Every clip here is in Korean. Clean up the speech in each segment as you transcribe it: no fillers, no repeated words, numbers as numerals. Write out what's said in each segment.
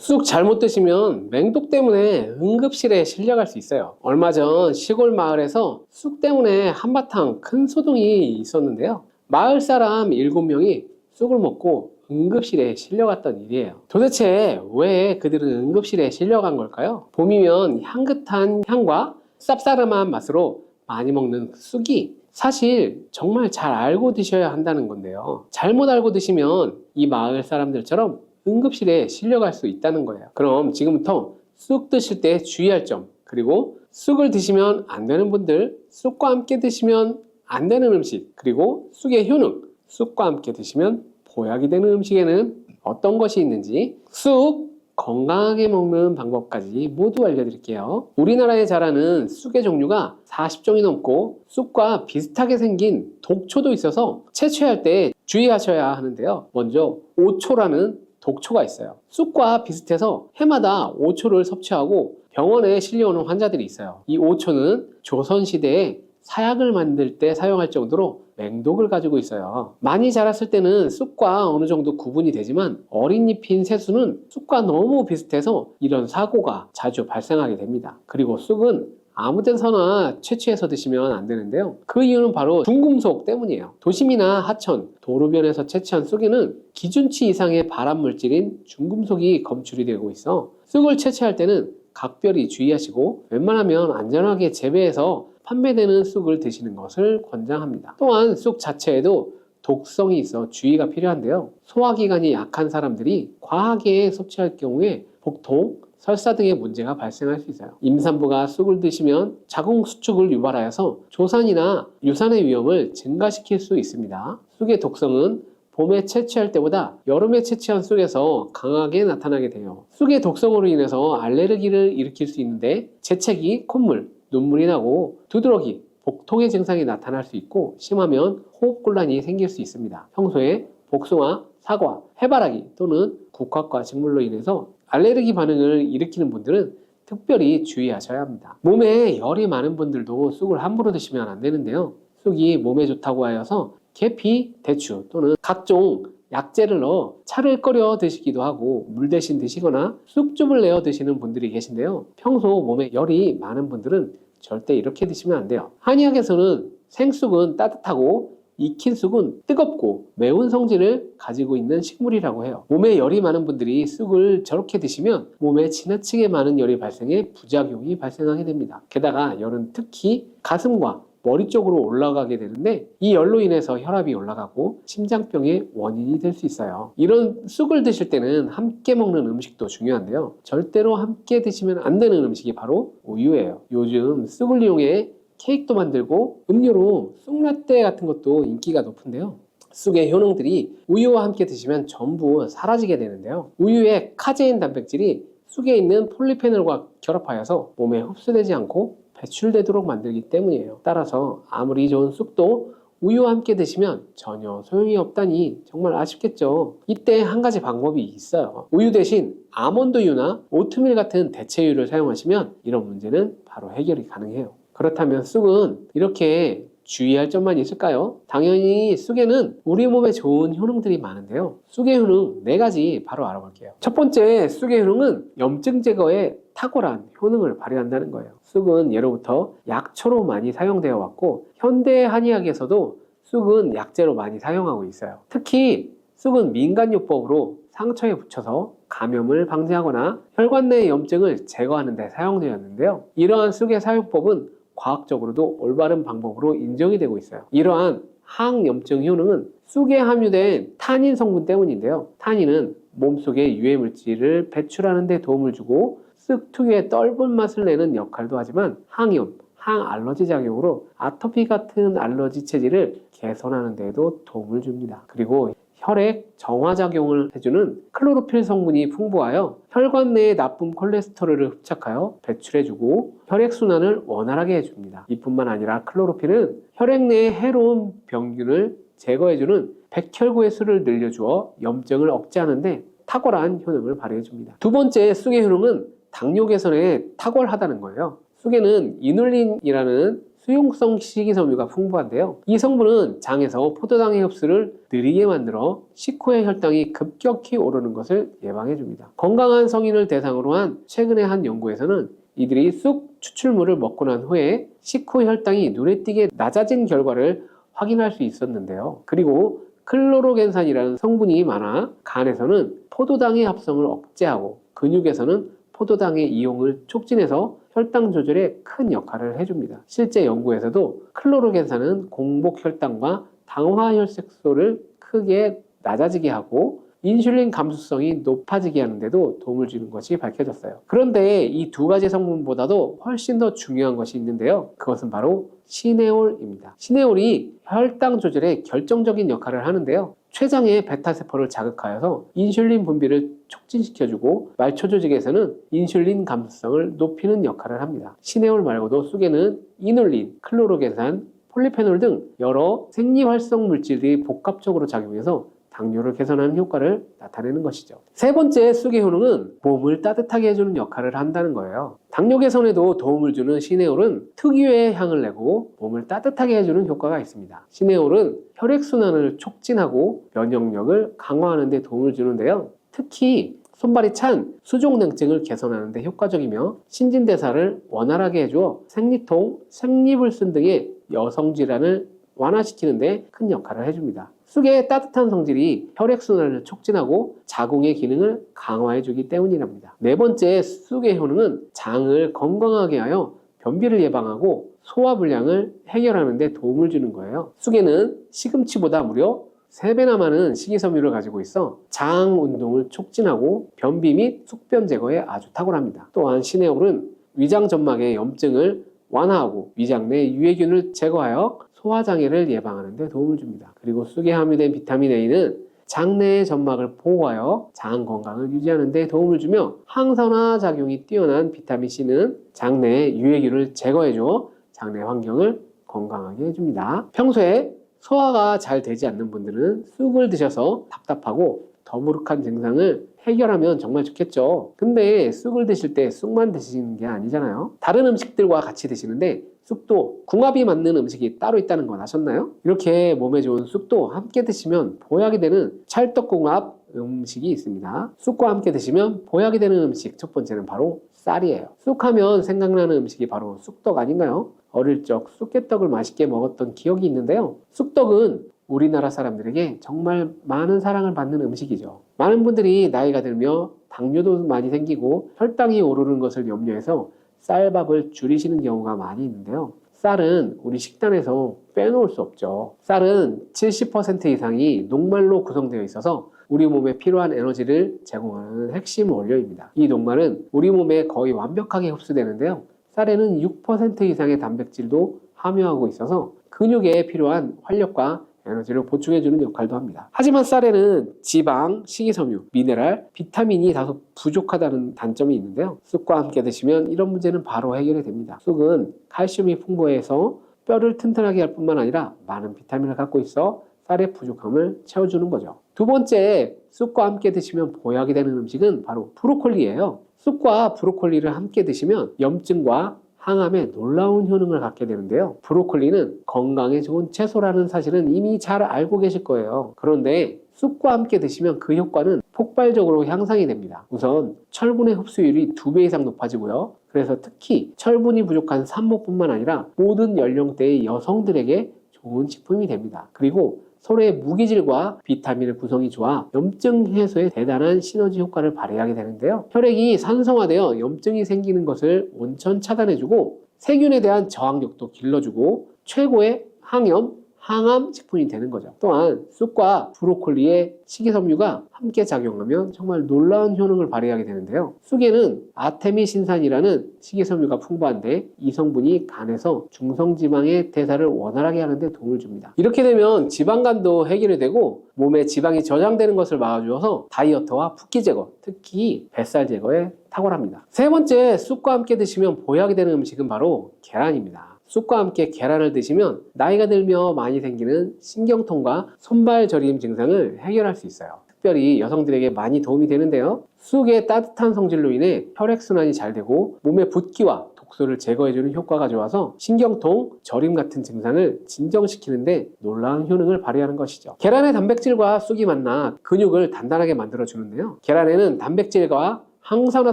쑥 잘못 드시면 맹독 때문에 응급실에 실려갈 수 있어요. 얼마 전 시골 마을에서 쑥 때문에 한바탕 큰 소동이 있었는데요. 마을 사람 7명이 쑥을 먹고 응급실에 실려갔던 일이에요. 도대체 왜 그들은 응급실에 실려간 걸까요? 봄이면 향긋한 향과 쌉싸름한 맛으로 많이 먹는 쑥이 사실 정말 잘 알고 드셔야 한다는 건데요. 잘못 알고 드시면 이 마을 사람들처럼 응급실에 실려갈 수 있다는 거예요. 그럼 지금부터 쑥 드실 때 주의할 점, 그리고 쑥을 드시면 안 되는 분들, 쑥과 함께 드시면 안 되는 음식, 그리고 쑥의 효능, 쑥과 함께 드시면 보약이 되는 음식에는 어떤 것이 있는지, 쑥 건강하게 먹는 방법까지 모두 알려드릴게요. 우리나라에 자라는 쑥의 종류가 40종이 넘고 쑥과 비슷하게 생긴 독초도 있어서 채취할 때 주의하셔야 하는데요. 먼저 오초라는 독초가 있어요. 쑥과 비슷해서 해마다 오초를 섭취하고 병원에 실려오는 환자들이 있어요. 이 오초는 조선시대에 사약을 만들 때 사용할 정도로 맹독을 가지고 있어요. 많이 자랐을 때는 쑥과 어느 정도 구분이 되지만 어린 잎인 새순은 쑥과 너무 비슷해서 이런 사고가 자주 발생하게 됩니다. 그리고 쑥은 아무 데서나 채취해서 드시면 안 되는데요. 그 이유는 바로 중금속 때문이에요. 도심이나 하천, 도로변에서 채취한 쑥에는 기준치 이상의 발암물질인 중금속이 검출이 되고 있어 쑥을 채취할 때는 각별히 주의하시고 웬만하면 안전하게 재배해서 판매되는 쑥을 드시는 것을 권장합니다. 또한 쑥 자체에도 독성이 있어 주의가 필요한데요. 소화기관이 약한 사람들이 과하게 섭취할 경우에 복통, 설사 등의 문제가 발생할 수 있어요. 임산부가 쑥을 드시면 자궁수축을 유발하여서 조산이나 유산의 위험을 증가시킬 수 있습니다. 쑥의 독성은 봄에 채취할 때보다 여름에 채취한 쑥에서 강하게 나타나게 돼요. 쑥의 독성으로 인해서 알레르기를 일으킬 수 있는데 재채기, 콧물, 눈물이 나고 두드러기, 복통의 증상이 나타날 수 있고 심하면 호흡곤란이 생길 수 있습니다. 평소에 복숭아, 사과, 해바라기 또는 국화과 식물로 인해서 알레르기 반응을 일으키는 분들은 특별히 주의하셔야 합니다. 몸에 열이 많은 분들도 쑥을 함부로 드시면 안 되는데요. 쑥이 몸에 좋다고 하여서 계피, 대추 또는 각종 약재를 넣어 차를 끓여 드시기도 하고 물 대신 드시거나 쑥즙을 내어 드시는 분들이 계신데요. 평소 몸에 열이 많은 분들은 절대 이렇게 드시면 안 돼요. 한의학에서는 생쑥은 따뜻하고 익힌 쑥은 뜨겁고 매운 성질을 가지고 있는 식물이라고 해요. 몸에 열이 많은 분들이 쑥을 저렇게 드시면 몸에 지나치게 많은 열이 발생해 부작용이 발생하게 됩니다. 게다가 열은 특히 가슴과 머리 쪽으로 올라가게 되는데 이 열로 인해서 혈압이 올라가고 심장병의 원인이 될 수 있어요. 이런 쑥을 드실 때는 함께 먹는 음식도 중요한데요. 절대로 함께 드시면 안 되는 음식이 바로 우유예요. 요즘 쑥을 이용해 케이크도 만들고 음료로 쑥라떼 같은 것도 인기가 높은데요. 쑥의 효능들이 우유와 함께 드시면 전부 사라지게 되는데요. 우유의 카제인 단백질이 쑥에 있는 폴리페놀과 결합하여서 몸에 흡수되지 않고 배출되도록 만들기 때문이에요. 따라서 아무리 좋은 쑥도 우유와 함께 드시면 전혀 소용이 없다니 정말 아쉽겠죠. 이때 한 가지 방법이 있어요. 우유 대신 아몬드유나 오트밀 같은 대체유를 사용하시면 이런 문제는 바로 해결이 가능해요. 그렇다면 쑥은 이렇게 주의할 점만 있을까요? 당연히 쑥에는 우리 몸에 좋은 효능들이 많은데요. 쑥의 효능 4가지 바로 알아볼게요. 첫 번째, 쑥의 효능은 염증 제거에 탁월한 효능을 발휘한다는 거예요. 쑥은 예로부터 약초로 많이 사용되어 왔고 현대 한의학에서도 쑥은 약재로 많이 사용하고 있어요. 특히 쑥은 민간요법으로 상처에 붙여서 감염을 방지하거나 혈관 내 염증을 제거하는 데 사용되었는데요. 이러한 쑥의 사용법은 과학적으로도 올바른 방법으로 인정이 되고 있어요. 이러한 항염증 효능은 쑥에 함유된 타닌 성분 때문인데요. 타닌은 몸속에 유해 물질을 배출하는 데 도움을 주고 쑥 특유의 떫은 맛을 내는 역할도 하지만 항염, 항알러지 작용으로 아토피 같은 알러지 체질을 개선하는 데에도 도움을 줍니다. 그리고 혈액 정화작용을 해주는 클로로필 성분이 풍부하여 혈관 내의 나쁜 콜레스테롤을 흡착하여 배출해주고 혈액순환을 원활하게 해줍니다. 이뿐만 아니라 클로로필은 혈액 내의 해로운 병균을 제거해주는 백혈구의 수를 늘려주어 염증을 억제하는데 탁월한 효능을 발휘해줍니다. 두 번째, 쑥의 효능은 당뇨 개선에 탁월하다는 거예요. 쑥에는 이눌린이라는 수용성 식이섬유가 풍부한데요. 이 성분은 장에서 포도당의 흡수를 느리게 만들어 식후의 혈당이 급격히 오르는 것을 예방해줍니다. 건강한 성인을 대상으로 한 최근의 한 연구에서는 이들이 쑥 추출물을 먹고 난 후에 식후 혈당이 눈에 띄게 낮아진 결과를 확인할 수 있었는데요. 그리고 클로로겐산이라는 성분이 많아 간에서는 포도당의 합성을 억제하고 근육에서는 포도당의 이용을 촉진해서 혈당 조절에 큰 역할을 해줍니다. 실제 연구에서도 클로로겐산은 공복 혈당과 당화혈색소를 크게 낮아지게 하고 인슐린 감수성이 높아지게 하는데도 도움을 주는 것이 밝혀졌어요. 그런데 이 두 가지 성분보다도 훨씬 더 중요한 것이 있는데요. 그것은 바로 시네올입니다. 시네올이 혈당 조절에 결정적인 역할을 하는데요. 췌장의 베타세포를 자극하여서 인슐린 분비를 촉진시켜주고 말초 조직에서는 인슐린 감수성을 높이는 역할을 합니다. 시네올 말고도 쑥에는 이눌린, 클로로겐산, 폴리페놀 등 여러 생리활성 물질들이 복합적으로 작용해서 당뇨를 개선하는 효과를 나타내는 것이죠. 세 번째 쑥의 효능은 몸을 따뜻하게 해주는 역할을 한다는 거예요. 당뇨 개선에도 도움을 주는 시네올은 특유의 향을 내고 몸을 따뜻하게 해주는 효과가 있습니다. 시네올은 혈액순환을 촉진하고 면역력을 강화하는 데 도움을 주는데요. 특히 손발이 찬 수족냉증을 개선하는 데 효과적이며 신진대사를 원활하게 해주어 생리통, 생리불순 등의 여성 질환을 완화시키는 데 큰 역할을 해줍니다. 쑥의 따뜻한 성질이 혈액순환을 촉진하고 자궁의 기능을 강화해주기 때문이랍니다. 네 번째 쑥의 효능은 장을 건강하게 하여 변비를 예방하고 소화불량을 해결하는 데 도움을 주는 거예요. 쑥에는 시금치보다 무려 3배나 많은 식이섬유를 가지고 있어 장 운동을 촉진하고 변비 및 숙변 제거에 아주 탁월합니다. 또한 시네올은 위장 점막의 염증을 완화하고 위장 내 유해균을 제거하여 소화장애를 예방하는 데 도움을 줍니다. 그리고 쑥에 함유된 비타민 A는 장내의 점막을 보호하여 장 건강을 유지하는 데 도움을 주며 항산화 작용이 뛰어난 비타민 C는 장내의 유해균을 제거해줘 장내 환경을 건강하게 해줍니다. 평소에 소화가 잘 되지 않는 분들은 쑥을 드셔서 답답하고 더부룩한 증상을 해결하면 정말 좋겠죠. 근데 쑥을 드실 때 쑥만 드시는 게 아니잖아요. 다른 음식들과 같이 드시는데 쑥도 궁합이 맞는 음식이 따로 있다는 건 아셨나요? 이렇게 몸에 좋은 쑥도 함께 드시면 보약이 되는 찰떡궁합 음식이 있습니다. 쑥과 함께 드시면 보약이 되는 음식 첫 번째는 바로 쌀이에요. 쑥하면 생각나는 음식이 바로 쑥떡 아닌가요? 어릴 적 쑥개떡을 맛있게 먹었던 기억이 있는데요. 쑥떡은 우리나라 사람들에게 정말 많은 사랑을 받는 음식이죠. 많은 분들이 나이가 들며 당뇨도 많이 생기고 혈당이 오르는 것을 염려해서 쌀밥을 줄이시는 경우가 많이 있는데요. 쌀은 우리 식단에서 빼놓을 수 없죠. 쌀은 70% 이상이 녹말로 구성되어 있어서 우리 몸에 필요한 에너지를 제공하는 핵심 원료입니다. 이 녹말은 우리 몸에 거의 완벽하게 흡수되는데요. 쌀에는 6% 이상의 단백질도 함유하고 있어서 근육에 필요한 활력과 에너지를 보충해주는 역할도 합니다. 하지만 쌀에는 지방, 식이섬유, 미네랄, 비타민이 다소 부족하다는 단점이 있는데요. 쑥과 함께 드시면 이런 문제는 바로 해결이 됩니다. 쑥은 칼슘이 풍부해서 뼈를 튼튼하게 할 뿐만 아니라 많은 비타민을 갖고 있어 쌀의 부족함을 채워주는 거죠. 두 번째, 쑥과 함께 드시면 보약이 되는 음식은 바로 브로콜리예요. 쑥과 브로콜리를 함께 드시면 염증과 항암에 놀라운 효능을 갖게 되는데요. 브로콜리는 건강에 좋은 채소라는 사실은 이미 잘 알고 계실 거예요. 그런데 쑥과 함께 드시면 그 효과는 폭발적으로 향상이 됩니다. 우선 철분의 흡수율이 2배 이상 높아지고요. 그래서 특히 철분이 부족한 산모뿐만 아니라 모든 연령대의 여성들에게 좋은 식품이 됩니다. 그리고 서로의 무기질과 비타민의 구성이 좋아 염증 해소에 대단한 시너지 효과를 발휘하게 되는데요. 혈액이 산성화되어 염증이 생기는 것을 온천 차단해주고 세균에 대한 저항력도 길러주고 최고의 항염, 항암 식품이 되는 거죠. 또한 쑥과 브로콜리의 식이섬유가 함께 작용하면 정말 놀라운 효능을 발휘하게 되는데요. 쑥에는 아테미신산이라는 식이섬유가 풍부한데 이 성분이 간에서 중성지방의 대사를 원활하게 하는 데 도움을 줍니다. 이렇게 되면 지방간도 해결이 되고 몸에 지방이 저장되는 것을 막아주어서 다이어트와 붓기 제거, 특히 뱃살 제거에 탁월합니다. 세 번째, 쑥과 함께 드시면 보약이 되는 음식은 바로 계란입니다. 쑥과 함께 계란을 드시면 나이가 들며 많이 생기는 신경통과 손발 저림 증상을 해결할 수 있어요. 특별히 여성들에게 많이 도움이 되는데요. 쑥의 따뜻한 성질로 인해 혈액순환이 잘 되고 몸의 붓기와 독소를 제거해주는 효과가 좋아서 신경통, 저림 같은 증상을 진정시키는데 놀라운 효능을 발휘하는 것이죠. 계란의 단백질과 쑥이 만나 근육을 단단하게 만들어주는데요. 계란에는 단백질과 항산화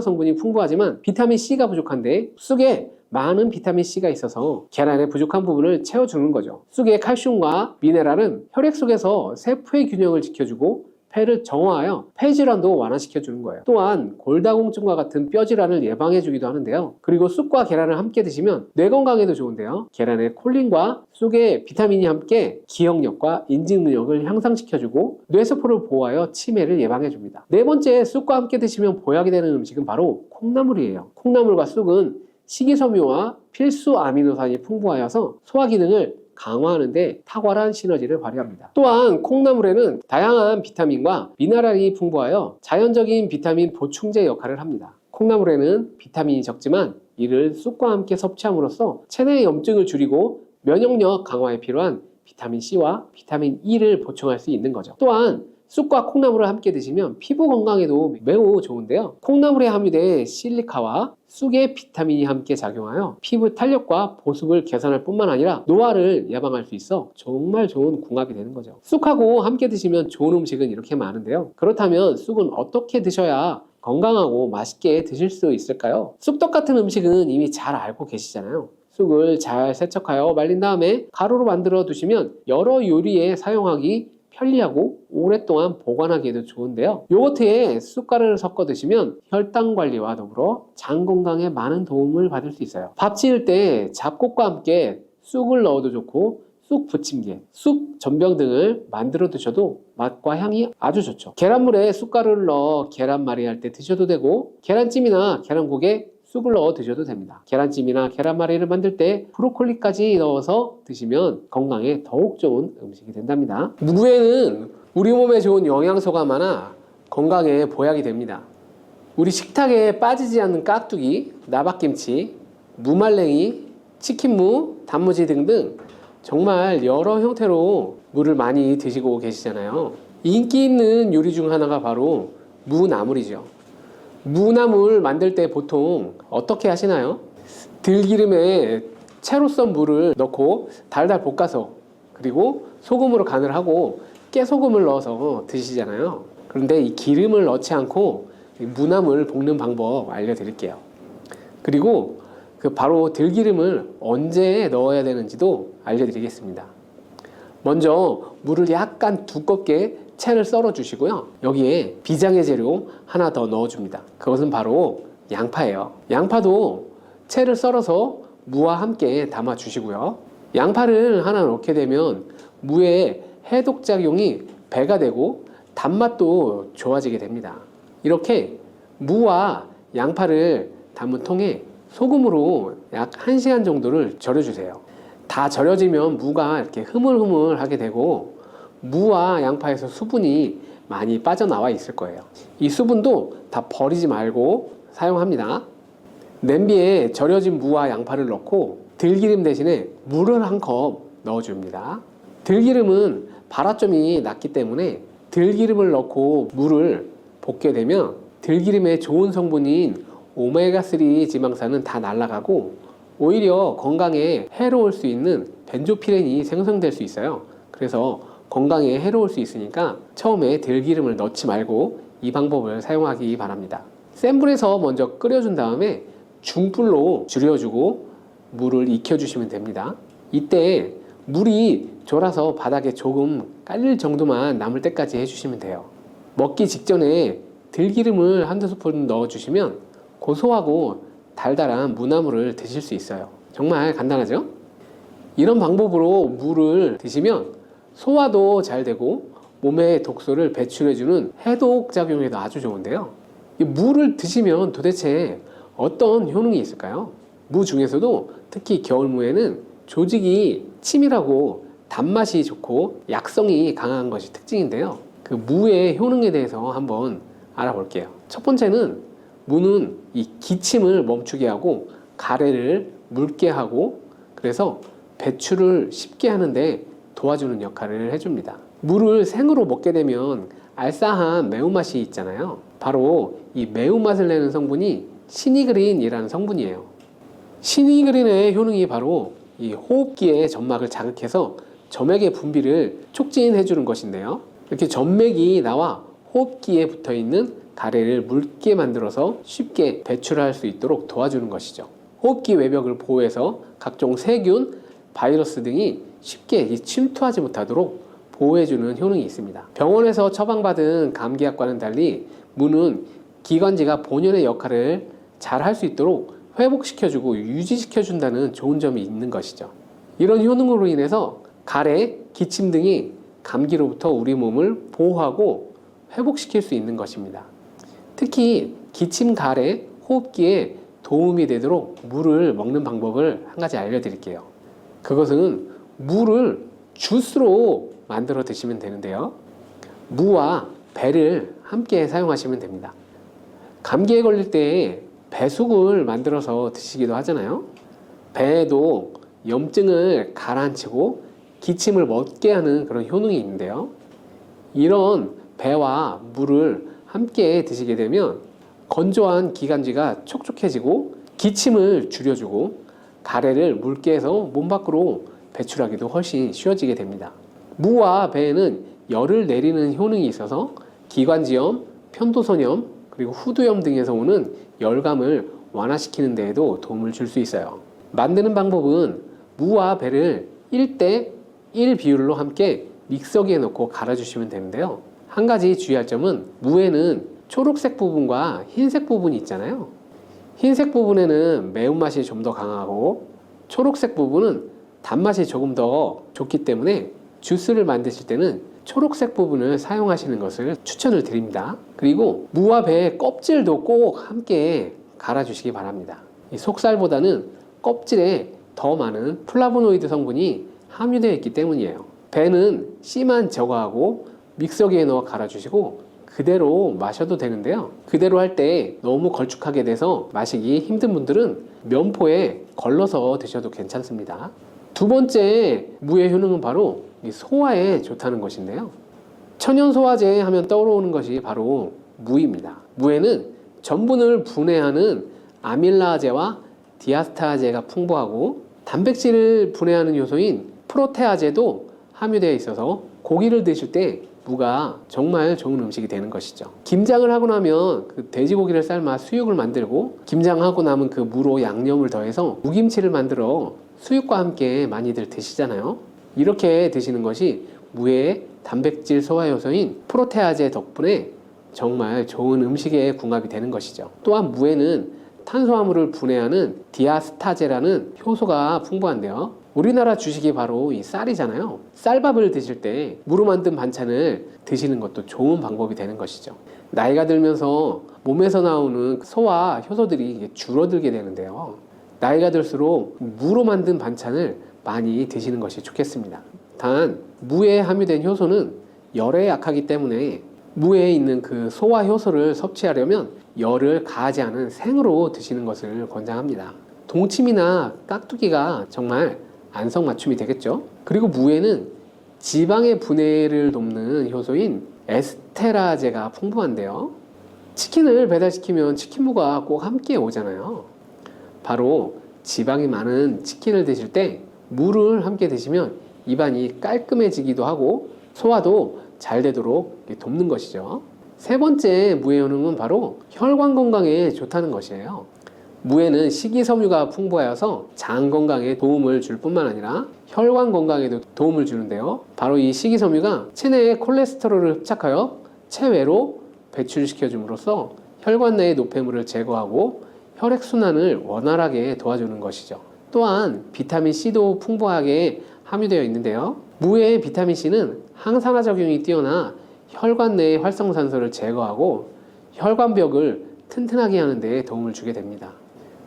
성분이 풍부하지만 비타민C가 부족한데 쑥에 많은 비타민C가 있어서 계란의 부족한 부분을 채워주는 거죠. 쑥의 칼슘과 미네랄은 혈액 속에서 세포의 균형을 지켜주고 폐를 정화하여 폐질환도 완화시켜주는 거예요. 또한 골다공증과 같은 뼈질환을 예방해주기도 하는데요. 그리고 쑥과 계란을 함께 드시면 뇌 건강에도 좋은데요. 계란의 콜린과 쑥의 비타민이 함께 기억력과 인지 능력을 향상시켜주고 뇌세포를 보호하여 치매를 예방해줍니다. 네 번째, 쑥과 함께 드시면 보약이 되는 음식은 바로 콩나물이에요. 콩나물과 쑥은 식이섬유와 필수 아미노산이 풍부하여서 소화 기능을 강화하는 데 탁월한 시너지를 발휘합니다. 또한 콩나물에는 다양한 비타민과 미네랄이 풍부하여 자연적인 비타민 보충제 역할을 합니다. 콩나물에는 비타민이 적지만 이를 쑥과 함께 섭취함으로써 체내 염증을 줄이고 면역력 강화에 필요한 비타민C와 비타민 E를 보충할 수 있는 거죠. 또한 쑥과 콩나물을 함께 드시면 피부 건강에도 매우 좋은데요. 콩나물에 함유된 실리카와 쑥의 비타민이 함께 작용하여 피부 탄력과 보습을 개선할 뿐만 아니라 노화를 예방할 수 있어 정말 좋은 궁합이 되는 거죠. 쑥하고 함께 드시면 좋은 음식은 이렇게 많은데요. 그렇다면 쑥은 어떻게 드셔야 건강하고 맛있게 드실 수 있을까요? 쑥떡 같은 음식은 이미 잘 알고 계시잖아요. 쑥을 잘 세척하여 말린 다음에 가루로 만들어 두시면 여러 요리에 사용하기 편리하고 오랫동안 보관하기에도 좋은데요. 요거트에 쑥가루를 섞어 드시면 혈당 관리와 더불어 장 건강에 많은 도움을 받을 수 있어요. 밥 지을 때 잡곡과 함께 쑥을 넣어도 좋고 쑥 부침개, 쑥 전병 등을 만들어 드셔도 맛과 향이 아주 좋죠. 계란물에 쑥가루를 넣어 계란말이 할 때 드셔도 되고 계란찜이나 계란국에 쑥을 넣어 드셔도 됩니다. 계란찜이나 계란말이를 만들 때 브로콜리까지 넣어서 드시면 건강에 더욱 좋은 음식이 된답니다. 무에는 우리 몸에 좋은 영양소가 많아 건강에 보약이 됩니다. 우리 식탁에 빠지지 않는 깍두기, 나박김치, 무말랭이, 치킨무, 단무지 등등 정말 여러 형태로 무를 많이 드시고 계시잖아요. 인기 있는 요리 중 하나가 바로 무나물이죠. 무나물 만들 때 보통 어떻게 하시나요? 들기름에 채로 썬 무를 넣고 달달 볶아서 그리고 소금으로 간을 하고 깨소금을 넣어서 드시잖아요. 그런데 이 기름을 넣지 않고 무나물 볶는 방법 알려드릴게요. 그리고 바로 들기름을 언제 넣어야 되는지도 알려드리겠습니다. 먼저 물을 약간 두껍게 채를 썰어 주시고요. 여기에 비장의 재료 하나 더 넣어 줍니다. 그것은 바로 양파예요. 양파도 채를 썰어서 무와 함께 담아 주시고요. 양파를 하나 넣게 되면 무의 해독작용이 배가 되고 단맛도 좋아지게 됩니다. 이렇게 무와 양파를 담은 통에 소금으로 약 1시간 정도를 절여주세요. 다 절여지면 무가 이렇게 흐물흐물하게 되고 무와 양파에서 수분이 많이 빠져나와 있을 거예요. 이 수분도 다 버리지 말고 사용합니다. 냄비에 절여진 무와 양파를 넣고 들기름 대신에 물을 한 컵 넣어줍니다. 들기름은 발화점이 낮기 때문에 들기름을 넣고 물을 볶게 되면 들기름의 좋은 성분인 오메가3 지방산은 다 날아가고 오히려 건강에 해로울 수 있는 벤조피렌이 생성될 수 있어요. 그래서 건강에 해로울 수 있으니까 처음에 들기름을 넣지 말고 이 방법을 사용하기 바랍니다. 센 불에서 먼저 끓여준 다음에 중불로 줄여주고 물을 익혀주시면 됩니다. 이때 물이 졸아서 바닥에 조금 깔릴 정도만 남을 때까지 해주시면 돼요. 먹기 직전에 들기름을 한두 스푼 넣어주시면 고소하고 달달한 무나물을 드실 수 있어요. 정말 간단하죠? 이런 방법으로 무를 드시면 소화도 잘 되고 몸의 독소를 배출해주는 해독 작용에도 아주 좋은데요. 이 무를 드시면 도대체 어떤 효능이 있을까요? 무 중에서도 특히 겨울무에는 조직이 치밀하고 단맛이 좋고 약성이 강한 것이 특징인데요. 그 무의 효능에 대해서 한번 알아볼게요. 첫 번째는 무는 이 기침을 멈추게 하고 가래를 묽게 하고 그래서 배출을 쉽게 하는데 도와주는 역할을 해줍니다. 무를 생으로 먹게 되면 알싸한 매운맛이 있잖아요. 바로 이 매운맛을 내는 성분이 시니그린이라는 성분이에요. 시니그린의 효능이 바로 이 호흡기의 점막을 자극해서 점액의 분비를 촉진해 주는 것인데요. 이렇게 점맥이 나와 호흡기에 붙어 있는 가래를 묽게 만들어서 쉽게 배출할 수 있도록 도와주는 것이죠. 호흡기 외벽을 보호해서 각종 세균, 바이러스 등이 쉽게 침투하지 못하도록 보호해주는 효능이 있습니다. 병원에서 처방받은 감기약과는 달리 무는 기관지가 본연의 역할을 잘 할 수 있도록 회복시켜주고 유지시켜준다는 좋은 점이 있는 것이죠. 이런 효능으로 인해서 가래, 기침 등이 감기로부터 우리 몸을 보호하고 회복시킬 수 있는 것입니다. 특히 기침, 가래, 호흡기에 도움이 되도록 무를 먹는 방법을 한 가지 알려드릴게요. 그것은 무를 주스로 만들어 드시면 되는데요. 무와 배를 함께 사용하시면 됩니다. 감기에 걸릴 때 배숙을 만들어서 드시기도 하잖아요. 배에도 염증을 가라앉히고 기침을 멎게 하는 그런 효능이 있는데요. 이런 배와 무를 함께 드시게 되면 건조한 기관지가 촉촉해지고 기침을 줄여주고 가래를 묽게 해서 몸 밖으로 배출하기도 훨씬 쉬워지게 됩니다. 무와 배에는 열을 내리는 효능이 있어서 기관지염, 편도선염, 그리고 후두염 등에서 오는 열감을 완화시키는 데에도 도움을 줄 수 있어요. 만드는 방법은 무와 배를 1대1 비율로 함께 믹서기에 넣고 갈아주시면 되는데요. 한 가지 주의할 점은 무에는 초록색 부분과 흰색 부분이 있잖아요. 흰색 부분에는 매운맛이 좀 더 강하고 초록색 부분은 단맛이 조금 더 좋기 때문에 주스를 만드실 때는 초록색 부분을 사용하시는 것을 추천을 드립니다. 그리고 무와 배의 껍질도 꼭 함께 갈아주시기 바랍니다. 이 속살보다는 껍질에 더 많은 플라보노이드 성분이 함유되어 있기 때문이에요. 배는 씨만 제거하고 믹서기에 넣어 갈아주시고 그대로 마셔도 되는데요. 그대로 할 때 너무 걸쭉하게 돼서 마시기 힘든 분들은 면포에 걸러서 드셔도 괜찮습니다. 두 번째 무의 효능은 바로 소화에 좋다는 것인데요. 천연소화제 하면 떠오르는 것이 바로 무입니다. 무에는 전분을 분해하는 아밀라제와 디아스타제가 풍부하고 단백질을 분해하는 요소인 프로테아제도 함유되어 있어서 고기를 드실 때 무가 정말 좋은 음식이 되는 것이죠. 김장을 하고 나면 그 돼지고기를 삶아 수육을 만들고 김장하고 남은 그 무로 양념을 더해서 무김치를 만들어 수육과 함께 많이들 드시잖아요. 이렇게 드시는 것이 무의 단백질 소화 요소인 프로테아제 덕분에 정말 좋은 음식에 궁합이 되는 것이죠. 또한 무에는 탄수화물을 분해하는 디아스타제라는 효소가 풍부한데요. 우리나라 주식이 바로 이 쌀이잖아요. 쌀밥을 드실 때 무로 만든 반찬을 드시는 것도 좋은 방법이 되는 것이죠. 나이가 들면서 몸에서 나오는 소화 효소들이 줄어들게 되는데요. 나이가 들수록 무로 만든 반찬을 많이 드시는 것이 좋겠습니다. 단 무에 함유된 효소는 열에 약하기 때문에 무에 있는 그 소화 효소를 섭취하려면 열을 가하지 않은 생으로 드시는 것을 권장합니다. 동치미나 깍두기가 정말 안성맞춤이 되겠죠. 그리고 무에는 지방의 분해를 돕는 효소인 에스테라제가 풍부한데요. 치킨을 배달시키면 치킨무가 꼭 함께 오잖아요. 바로 지방이 많은 치킨을 드실 때 무를 함께 드시면 입안이 깔끔해지기도 하고 소화도 잘 되도록 돕는 것이죠. 세 번째 무의 효능은 바로 혈관 건강에 좋다는 것이에요. 무에는 식이섬유가 풍부하여서 장 건강에 도움을 줄 뿐만 아니라 혈관 건강에도 도움을 주는데요. 바로 이 식이섬유가 체내의 콜레스테롤을 흡착하여 체외로 배출시켜 줌으로써 혈관 내의 노폐물을 제거하고 혈액순환을 원활하게 도와주는 것이죠. 또한 비타민C도 풍부하게 함유되어 있는데요. 무의 비타민C는 항산화 작용이 뛰어나 혈관 내의 활성산소를 제거하고 혈관벽을 튼튼하게 하는 데 도움을 주게 됩니다.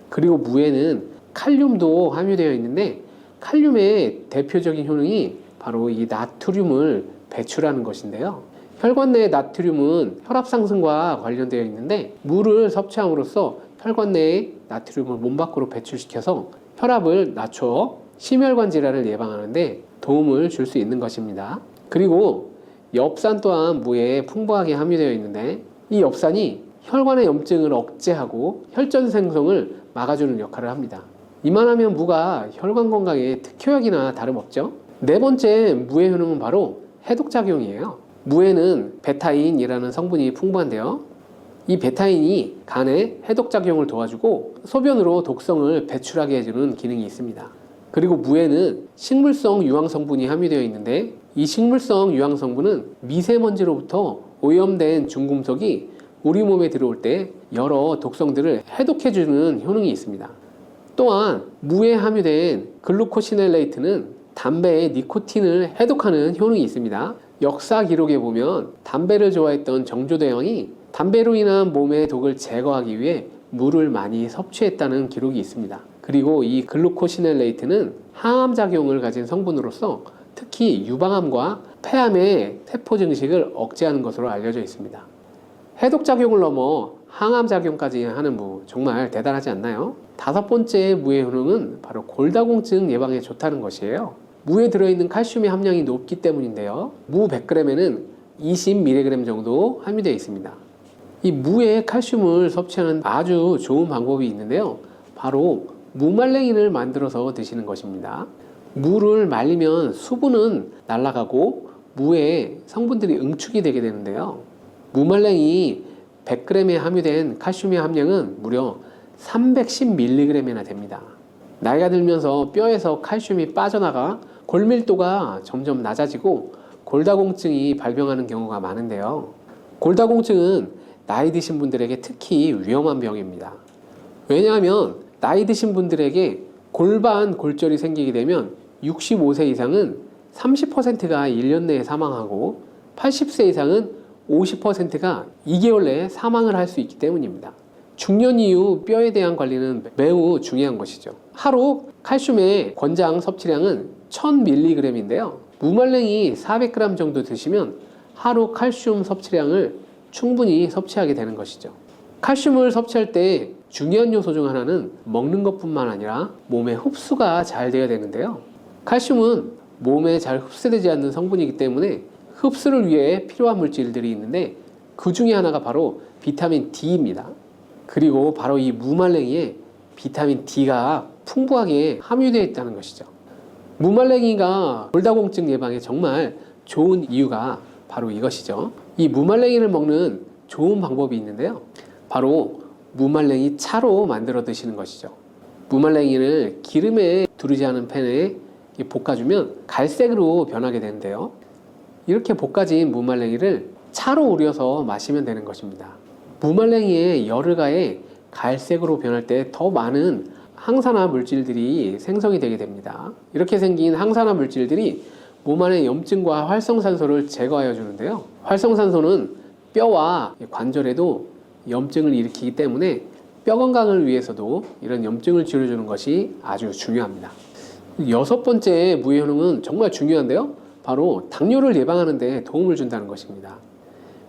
그리고 무에는 칼륨도 함유되어 있는데 칼륨의 대표적인 효능이 바로 이 나트륨을 배출하는 것인데요. 혈관 내의 나트륨은 혈압 상승과 관련되어 있는데 무를 섭취함으로써 혈관 내의 나트륨을 몸 밖으로 배출시켜서 혈압을 낮춰 심혈관 질환을 예방하는 데 도움을 줄 수 있는 것입니다. 그리고 엽산 또한 무에 풍부하게 함유되어 있는데 이 엽산이 혈관의 염증을 억제하고 혈전 생성을 막아주는 역할을 합니다. 이만하면 무가 혈관 건강에 특효약이나 다름없죠. 네 번째 무의 효능은 바로 해독작용이에요. 무에는 베타인이라는 성분이 풍부한데요. 이 베타인이 간의 해독작용을 도와주고 소변으로 독성을 배출하게 해주는 기능이 있습니다. 그리고 무에는 식물성 유황성분이 함유되어 있는데 이 식물성 유황성분은 미세먼지로부터 오염된 중금속이 우리 몸에 들어올 때 여러 독성들을 해독해주는 효능이 있습니다. 또한 무에 함유된 글루코시넬레이트는 담배의 니코틴을 해독하는 효능이 있습니다. 역사 기록에 보면 담배를 좋아했던 정조대왕이 담배로 인한 몸의 독을 제거하기 위해 물을 많이 섭취했다는 기록이 있습니다. 그리고 이 글루코시넬레이트는 항암작용을 가진 성분으로서 특히 유방암과 폐암의 세포 증식을 억제하는 것으로 알려져 있습니다. 해독작용을 넘어 항암작용까지 하는 무, 정말 대단하지 않나요? 다섯 번째 무의 효능은 바로 골다공증 예방에 좋다는 것이에요. 무에 들어있는 칼슘의 함량이 높기 때문인데요. 무 100g에는 20mg 정도 함유되어 있습니다. 이 무에 칼슘을 섭취하는 아주 좋은 방법이 있는데요. 바로 무말랭이를 만들어서 드시는 것입니다. 무를 말리면 수분은 날아가고 무의 성분들이 응축이 되게 되는데요. 무말랭이 100g에 함유된 칼슘의 함량은 무려 310mg이나 됩니다. 나이가 들면서 뼈에서 칼슘이 빠져나가 골밀도가 점점 낮아지고 골다공증이 발병하는 경우가 많은데요. 골다공증은 나이 드신 분들에게 특히 위험한 병입니다. 왜냐하면 나이 드신 분들에게 골반 골절이 생기게 되면 65세 이상은 30%가 1년 내에 사망하고 80세 이상은 50%가 2개월 내에 사망을 할 수 있기 때문입니다. 중년 이후 뼈에 대한 관리는 매우 중요한 것이죠. 하루 칼슘의 권장 섭취량은 1000mg인데요. 무말랭이 400g 정도 드시면 하루 칼슘 섭취량을 충분히 섭취하게 되는 것이죠. 칼슘을 섭취할 때 중요한 요소 중 하나는 먹는 것뿐만 아니라 몸의 흡수가 잘 되어야 되는데요. 칼슘은 몸에 잘 흡수되지 않는 성분이기 때문에 흡수를 위해 필요한 물질들이 있는데 그 중에 하나가 바로 비타민 D입니다. 그리고 바로 이 무말랭이에 비타민 D가 풍부하게 함유되어 있다는 것이죠. 무말랭이가 골다공증 예방에 정말 좋은 이유가 바로 이것이죠. 이 무말랭이를 먹는 좋은 방법이 있는데요. 바로 무말랭이 차로 만들어 드시는 것이죠. 무말랭이를 기름에 두르지 않은 팬에 볶아주면 갈색으로 변하게 되는데요. 이렇게 볶아진 무말랭이를 차로 우려서 마시면 되는 것입니다. 무말랭이에 열을 가해 갈색으로 변할 때 더 많은 항산화 물질들이 생성이 되게 됩니다. 이렇게 생긴 항산화 물질들이 몸 안의 염증과 활성산소를 제거하여 주는데요. 활성산소는 뼈와 관절에도 염증을 일으키기 때문에 뼈 건강을 위해서도 이런 염증을 줄여주는 것이 아주 중요합니다. 여섯 번째 무의 효능은 정말 중요한데요. 바로 당뇨를 예방하는 데 도움을 준다는 것입니다.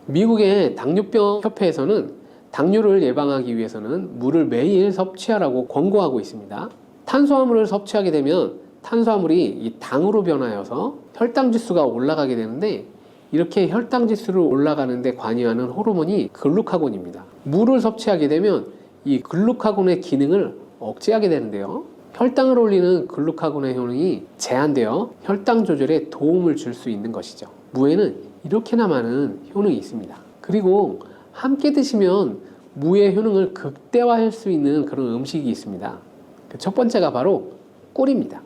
미국의 당뇨병 협회에서는 당뇨를 예방하기 위해서는 물을 매일 섭취하라고 권고하고 있습니다. 탄수화물을 섭취하게 되면 탄수화물이 이 당으로 변하여서 혈당 지수가 올라가게 되는데 이렇게 혈당 지수를 올라가는 데 관여하는 호르몬이 글루카곤입니다. 물을 섭취하게 되면 이 글루카곤의 기능을 억제하게 되는데요. 혈당을 올리는 글루카곤의 효능이 제한되어 혈당 조절에 도움을 줄 수 있는 것이죠. 무에는 이렇게나 많은 효능이 있습니다. 그리고 함께 드시면 무의 효능을 극대화할 수 있는 그런 음식이 있습니다. 첫 번째가 바로 꿀입니다.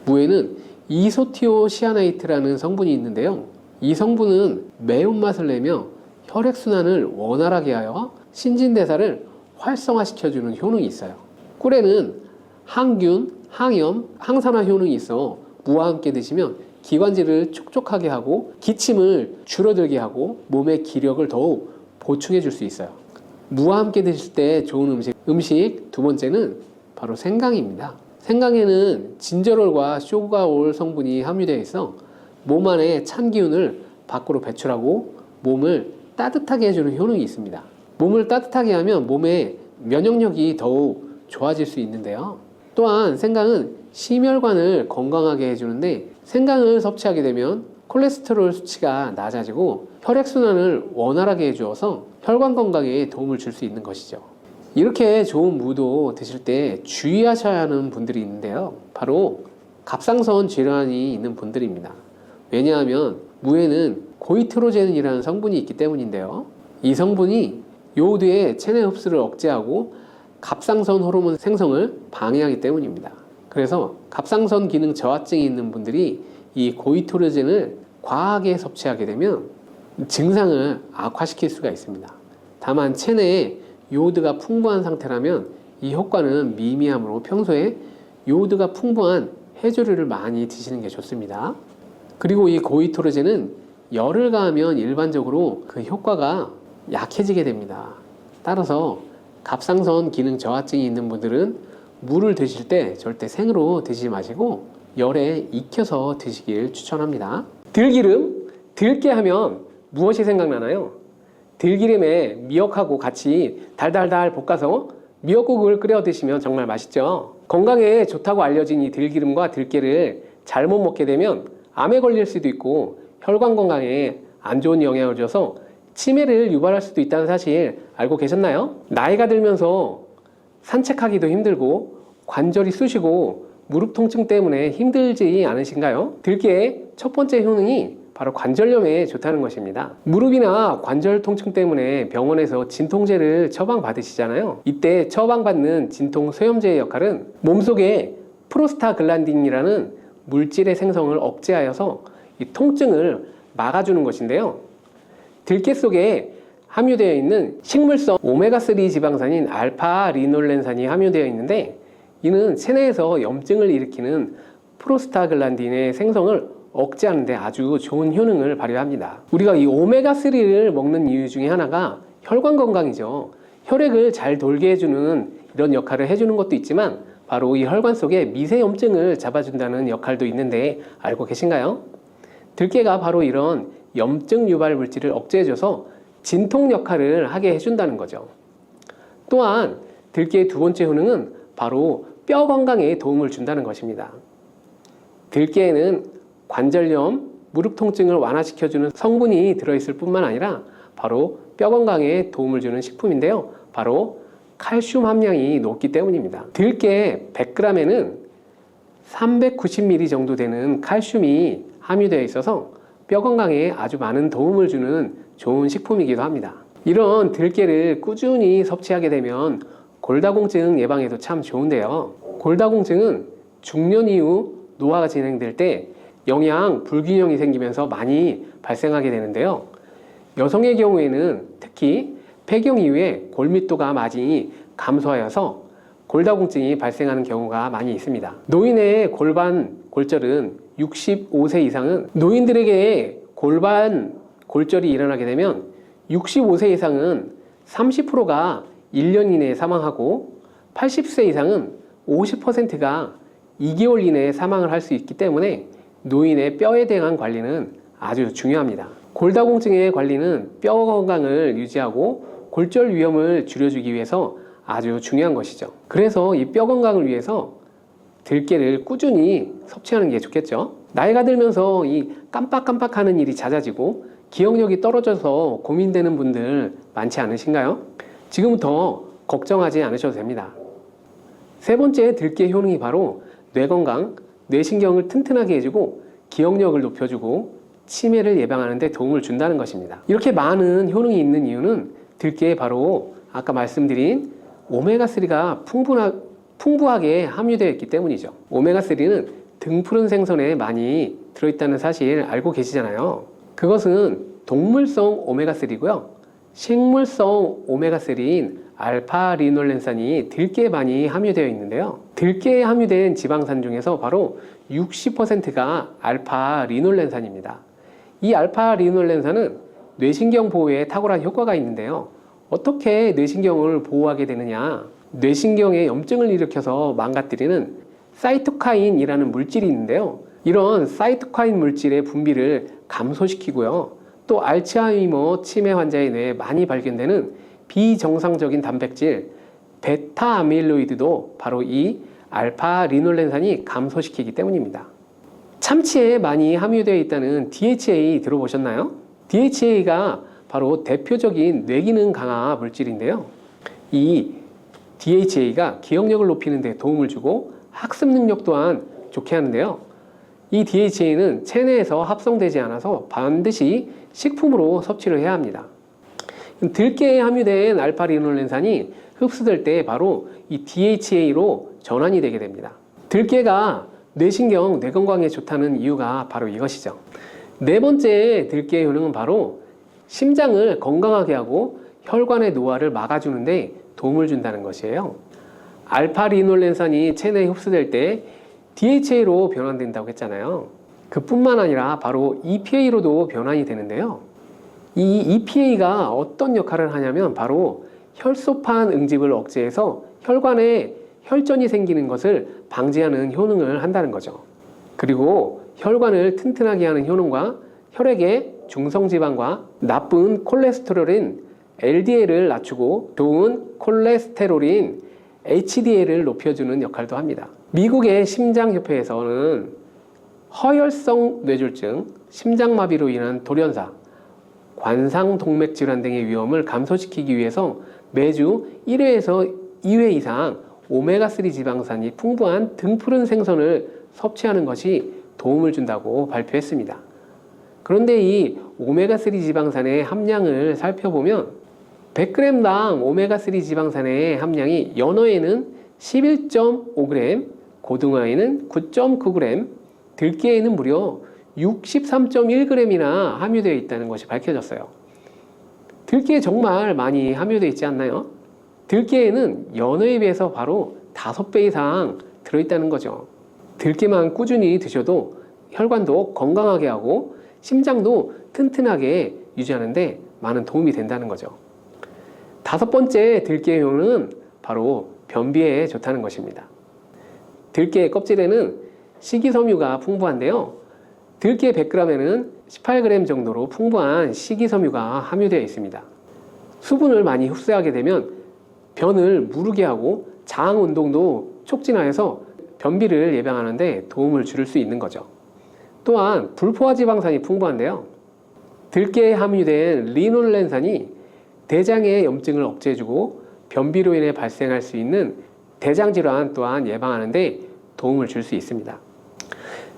무에는 이소티오시아나이트라는 성분이 있는데요. 이 성분은 매운맛을 내며 혈액순환을 원활하게 하여 신진대사를 활성화시켜주는 효능이 있어요. 꿀에는 항균, 항염, 항산화 효능이 있어 무와 함께 드시면 기관지를 촉촉하게 하고 기침을 줄어들게 하고 몸의 기력을 더욱 보충해 줄 수 있어요. 무와 함께 드실 때 좋은 음식 두 번째는 바로 생강입니다. 생강에는 진저롤과 쇼가올 성분이 함유되어 있어 몸 안에 찬 기운을 밖으로 배출하고 몸을 따뜻하게 해주는 효능이 있습니다. 몸을 따뜻하게 하면 몸의 면역력이 더욱 좋아질 수 있는데요. 또한 생강은 심혈관을 건강하게 해주는데 생강을 섭취하게 되면 콜레스테롤 수치가 낮아지고 혈액순환을 원활하게 해주어서 혈관 건강에 도움을 줄 수 있는 것이죠. 이렇게 좋은 무도 드실 때 주의하셔야 하는 분들이 있는데요. 바로 갑상선 질환이 있는 분들입니다. 왜냐하면 무에는 고이트로젠이라는 성분이 있기 때문인데요. 이 성분이 요오드의 체내 흡수를 억제하고 갑상선 호르몬 생성을 방해하기 때문입니다. 그래서 갑상선 기능 저하증이 있는 분들이 이 고이트로젠을 과하게 섭취하게 되면 증상을 악화시킬 수가 있습니다. 다만 체내에 요오드가 풍부한 상태라면 이 효과는 미미하므로 평소에 요오드가 풍부한 해조류를 많이 드시는 게 좋습니다. 그리고 이 고이트로젠은 열을 가하면 일반적으로 그 효과가 약해지게 됩니다. 따라서 갑상선 기능 저하증이 있는 분들은 물을 드실 때 절대 생으로 드시지 마시고 열에 익혀서 드시길 추천합니다. 들기름, 들깨 하면 무엇이 생각나나요? 들기름에 미역하고 같이 달달달 볶아서 미역국을 끓여 드시면 정말 맛있죠. 건강에 좋다고 알려진 이 들기름과 들깨를 잘못 먹게 되면 암에 걸릴 수도 있고 혈관 건강에 안 좋은 영향을 줘서 치매를 유발할 수도 있다는 사실 알고 계셨나요? 나이가 들면서 산책하기도 힘들고 관절이 쑤시고 무릎 통증 때문에 힘들지 않으신가요? 들깨의 첫 번째 효능이 바로 관절염에 좋다는 것입니다. 무릎이나 관절 통증 때문에 병원에서 진통제를 처방받으시잖아요. 이때 처방받는 진통 소염제의 역할은 몸속에 프로스타글란딘이라는 물질의 생성을 억제하여서 이 통증을 막아주는 것인데요. 들깨 속에 함유되어 있는 식물성 오메가3 지방산인 알파리놀렌산이 함유되어 있는데 이는 체내에서 염증을 일으키는 프로스타글란딘의 생성을 억제하는 데 아주 좋은 효능을 발휘합니다. 우리가 이 오메가3를 먹는 이유 중에 하나가 혈관 건강이죠. 혈액을 잘 돌게 해주는 이런 역할을 해주는 것도 있지만 바로 이 혈관 속에 미세 염증을 잡아준다는 역할도 있는데 알고 계신가요? 들깨가 바로 이런 염증 유발 물질을 억제해줘서 진통 역할을 하게 해준다는 거죠. 또한 들깨의 두 번째 효능은 바로 뼈 건강에 도움을 준다는 것입니다. 들깨에는 관절염, 무릎 통증을 완화시켜주는 성분이 들어있을 뿐만 아니라 바로 뼈 건강에 도움을 주는 식품인데요. 바로 칼슘 함량이 높기 때문입니다. 들깨 100g에는 390mg 정도 되는 칼슘이 함유되어 있어서 뼈 건강에 아주 많은 도움을 주는 좋은 식품이기도 합니다. 이런 들깨를 꾸준히 섭취하게 되면 골다공증 예방에도 참 좋은데요. 골다공증은 중년 이후 노화가 진행될 때 영양 불균형이 생기면서 많이 발생하게 되는데요. 여성의 경우에는 특히 폐경 이후에 골밀도가 많이 감소하여서 골다공증이 발생하는 경우가 많이 있습니다. 노인의 골반 골절은 65세 이상은 노인들에게 골반 골절이 일어나게 되면 65세 이상은 30%가 1년 이내에 사망하고 80세 이상은 50%가 2개월 이내에 사망을 할 수 있기 때문에 노인의 뼈에 대한 관리는 아주 중요합니다. 골다공증의 관리는 뼈 건강을 유지하고 골절 위험을 줄여주기 위해서 아주 중요한 것이죠. 그래서 이 뼈 건강을 위해서 들깨를 꾸준히 섭취하는 게 좋겠죠. 나이가 들면서 이 깜빡깜빡하는 일이 잦아지고 기억력이 떨어져서 고민되는 분들 많지 않으신가요? 지금부터 걱정하지 않으셔도 됩니다. 세 번째 들깨 효능이 바로 뇌 건강, 뇌신경을 튼튼하게 해주고 기억력을 높여주고 치매를 예방하는 데 도움을 준다는 것입니다. 이렇게 많은 효능이 있는 이유는 들깨에 바로 아까 말씀드린 오메가3가 풍부하게 함유되어 있기 때문이죠. 오메가3는 등푸른 생선에 많이 들어있다는 사실 알고 계시잖아요. 그것은 동물성 오메가3고요. 식물성 오메가3인 알파리놀렌산이 들깨에 많이 함유되어 있는데요. 들깨에 함유된 지방산 중에서 바로 60%가 알파리놀렌산입니다. 이 알파리놀렌산은 뇌신경 보호에 탁월한 효과가 있는데요. 어떻게 뇌신경을 보호하게 되느냐? 뇌신경에 염증을 일으켜서 망가뜨리는 사이토카인이라는 물질이 있는데요. 이런 사이토카인 물질의 분비를 감소시키고요. 또 알츠하이머 치매 환자의 뇌에 많이 발견되는 비정상적인 단백질 베타 아밀로이드도 바로 이 알파리놀렌산이 감소시키기 때문입니다. 참치에 많이 함유되어 있다는 DHA 들어보셨나요? DHA가 바로 대표적인 뇌기능 강화 물질인데요. 이 DHA가 기억력을 높이는 데 도움을 주고 학습 능력 또한 좋게 하는데요. 이 DHA는 체내에서 합성되지 않아서 반드시 식품으로 섭취를 해야 합니다. 들깨에 함유된 알파리놀렌산이 흡수될 때 바로 이 DHA로 전환이 되게 됩니다. 들깨가 뇌신경, 뇌 건강에 좋다는 이유가 바로 이것이죠. 네 번째 들깨의 효능은 바로 심장을 건강하게 하고 혈관의 노화를 막아주는데 도움을 준다는 것이에요. 알파리놀렌산이 체내에 흡수될 때 DHA로 변환된다고 했잖아요. 그뿐만 아니라 바로 EPA로도 변환이 되는데요. 이 EPA가 어떤 역할을 하냐면 바로 혈소판 응집을 억제해서 혈관에 혈전이 생기는 것을 방지하는 효능을 한다는 거죠. 그리고 혈관을 튼튼하게 하는 효능과 혈액의 중성지방과 나쁜 콜레스테롤인 LDL을 낮추고 좋은 콜레스테롤인 HDL을 높여주는 역할도 합니다. 미국의 심장협회에서는 허혈성 뇌졸중, 심장마비로 인한 돌연사, 관상동맥질환 등의 위험을 감소시키기 위해서 매주 1회에서 2회 이상 오메가3 지방산이 풍부한 등푸른 생선을 섭취하는 것이 도움을 준다고 발표했습니다. 그런데 이 오메가3 지방산의 함량을 살펴보면 100g당 오메가3 지방산의 함량이 연어에는 11.5g, 고등어에는 9.9g, 들깨에는 무려 63.1g이나 함유되어 있다는 것이 밝혀졌어요. 들깨에 정말 많이 함유되어 있지 않나요? 들깨에는 연어에 비해서 바로 5배 이상 들어있다는 거죠. 들깨만 꾸준히 드셔도 혈관도 건강하게 하고 심장도 튼튼하게 유지하는데 많은 도움이 된다는 거죠. 5번째 들깨의 효능은 바로 변비에 좋다는 것입니다. 들깨의 껍질에는 식이섬유가 풍부한데요. 들깨 100g에는 18g 정도로 풍부한 식이섬유가 함유되어 있습니다. 수분을 많이 흡수하게 되면 변을 무르게 하고 장 운동도 촉진하여서 변비를 예방하는 데 도움을 줄 수 있는 거죠. 또한 불포화 지방산이 풍부한데요. 들깨에 함유된 리놀렌산이 대장의 염증을 억제해주고 변비로 인해 발생할 수 있는 대장질환 또한 예방하는 데 도움을 줄 수 있습니다.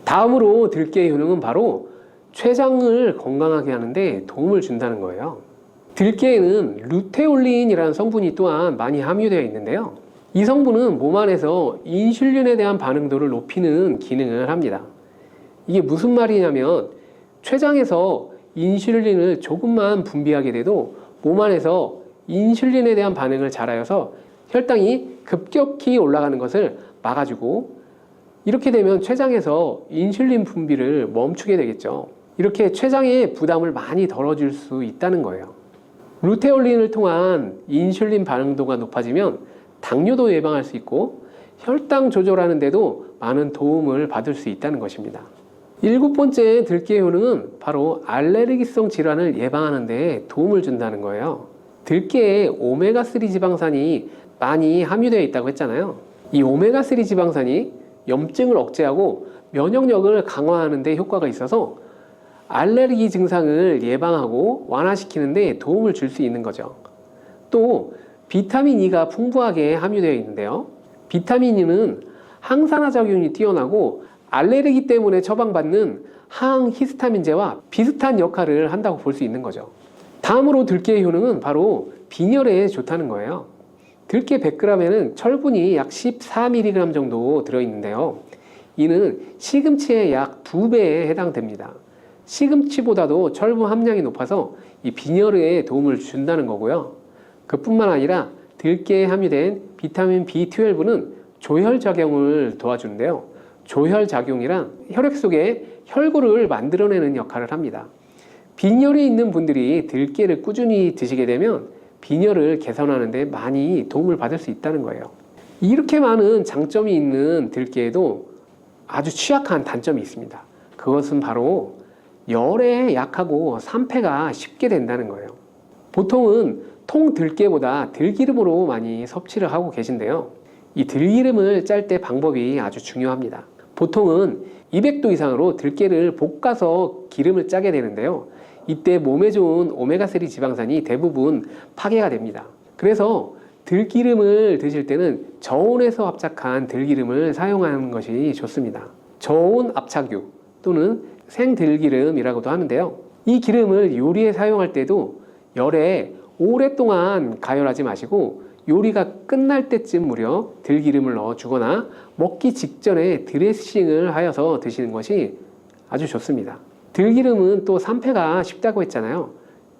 다음으로 들깨의 효능은 바로 췌장을 건강하게 하는데 도움을 준다는 거예요. 들깨에는 루테올린이라는 성분이 또한 많이 함유되어 있는데요. 이 성분은 몸 안에서 인슐린에 대한 반응도를 높이는 기능을 합니다. 이게 무슨 말이냐면 췌장에서 인슐린을 조금만 분비하게 돼도 몸 안에서 인슐린에 대한 반응을 잘하여서 혈당이 급격히 올라가는 것을 막아주고 이렇게 되면 췌장에서 인슐린 분비를 멈추게 되겠죠. 이렇게 췌장의 부담을 많이 덜어줄 수 있다는 거예요. 루테올린을 통한 인슐린 반응도가 높아지면 당뇨도 예방할 수 있고 혈당 조절하는 데도 많은 도움을 받을 수 있다는 것입니다. 7번째 들깨의 효능은 바로 알레르기성 질환을 예방하는 데 도움을 준다는 거예요. 들깨에 오메가3 지방산이 많이 함유되어 있다고 했잖아요. 이 오메가3 지방산이 염증을 억제하고 면역력을 강화하는 데 효과가 있어서 알레르기 증상을 예방하고 완화시키는 데 도움을 줄 수 있는 거죠. 또 비타민 E가 풍부하게 함유되어 있는데요. 비타민 E는 항산화 작용이 뛰어나고 알레르기 때문에 처방받는 항히스타민제와 비슷한 역할을 한다고 볼 수 있는 거죠. 다음으로 들깨의 효능은 바로 빈혈에 좋다는 거예요. 들깨 100g에는 철분이 약 14mg 정도 들어있는데요. 이는 시금치의 약 2배에 해당됩니다. 시금치보다도 철분 함량이 높아서 이 빈혈에 도움을 준다는 거고요. 그뿐만 아니라 들깨에 함유된 비타민 B12는 조혈작용을 도와주는데요. 조혈작용이란 혈액 속에 혈구를 만들어내는 역할을 합니다. 빈혈이 있는 분들이 들깨를 꾸준히 드시게 되면 빈혈을 개선하는 데 많이 도움을 받을 수 있다는 거예요. 이렇게 많은 장점이 있는 들깨에도 아주 취약한 단점이 있습니다. 그것은 바로 열에 약하고 산패가 쉽게 된다는 거예요. 보통은 통 들깨보다 들기름으로 많이 섭취를 하고 계신데요. 이 들기름을 짤 때 방법이 아주 중요합니다. 보통은 200도 이상으로 들깨를 볶아서 기름을 짜게 되는데요. 이때 몸에 좋은 오메가3 지방산이 대부분 파괴가 됩니다. 그래서 들기름을 드실 때는 저온에서 압착한 들기름을 사용하는 것이 좋습니다. 저온 압착유 또는 생들기름이라고도 하는데요. 이 기름을 요리에 사용할 때도 열에 오랫동안 가열하지 마시고 요리가 끝날 때쯤 무렵 들기름을 넣어 주거나 먹기 직전에 드레싱을 하여서 드시는 것이 아주 좋습니다. 들기름은 또 산패가 쉽다고 했잖아요.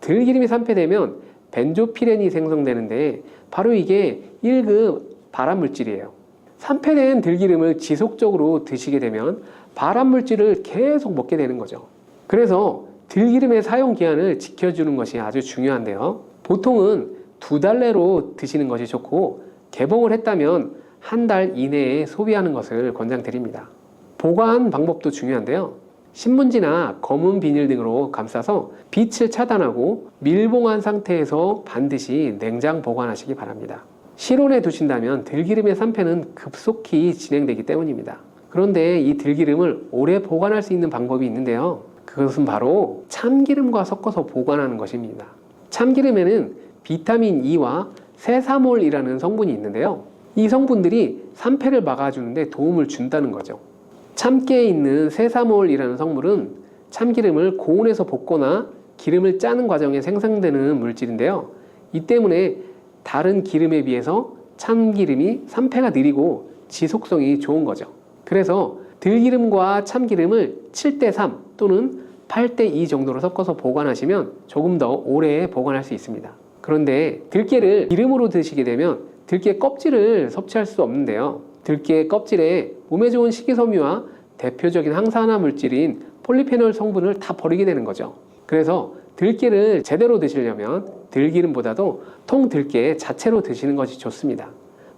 들기름이 산패되면 벤조피렌이 생성되는데 바로 이게 1급 발암물질이에요. 산패된 들기름을 지속적으로 드시게 되면 발암물질을 계속 먹게 되는 거죠. 그래서 들기름의 사용 기한을 지켜주는 것이 아주 중요한데요. 보통은 2달 내로 드시는 것이 좋고 개봉을 했다면 1달 이내에 소비하는 것을 권장드립니다. 보관 방법도 중요한데요. 신문지나 검은 비닐 등으로 감싸서 빛을 차단하고 밀봉한 상태에서 반드시 냉장 보관하시기 바랍니다. 실온에 두신다면 들기름의 산패는 급속히 진행되기 때문입니다. 그런데 이 들기름을 오래 보관할 수 있는 방법이 있는데요. 그것은 바로 참기름과 섞어서 보관하는 것입니다. 참기름에는 비타민 E와 세사몰이라는 성분이 있는데요. 이 성분들이 산패를 막아주는데 도움을 준다는 거죠. 참깨에 있는 세사몰이라는 성물은 참기름을 고온에서 볶거나 기름을 짜는 과정에 생성되는 물질인데요. 이 때문에 다른 기름에 비해서 참기름이 산패가 느리고 지속성이 좋은 거죠. 그래서 들기름과 참기름을 7:3 또는 8:2 정도로 섞어서 보관하시면 조금 더 오래 보관할 수 있습니다. 그런데 들깨를 기름으로 드시게 되면 들깨 껍질을 섭취할 수 없는데요. 들깨 껍질에 몸에 좋은 식이섬유와 대표적인 항산화 물질인 폴리페놀 성분을 다 버리게 되는 거죠. 그래서 들깨를 제대로 드시려면 들기름보다도 통들깨 자체로 드시는 것이 좋습니다.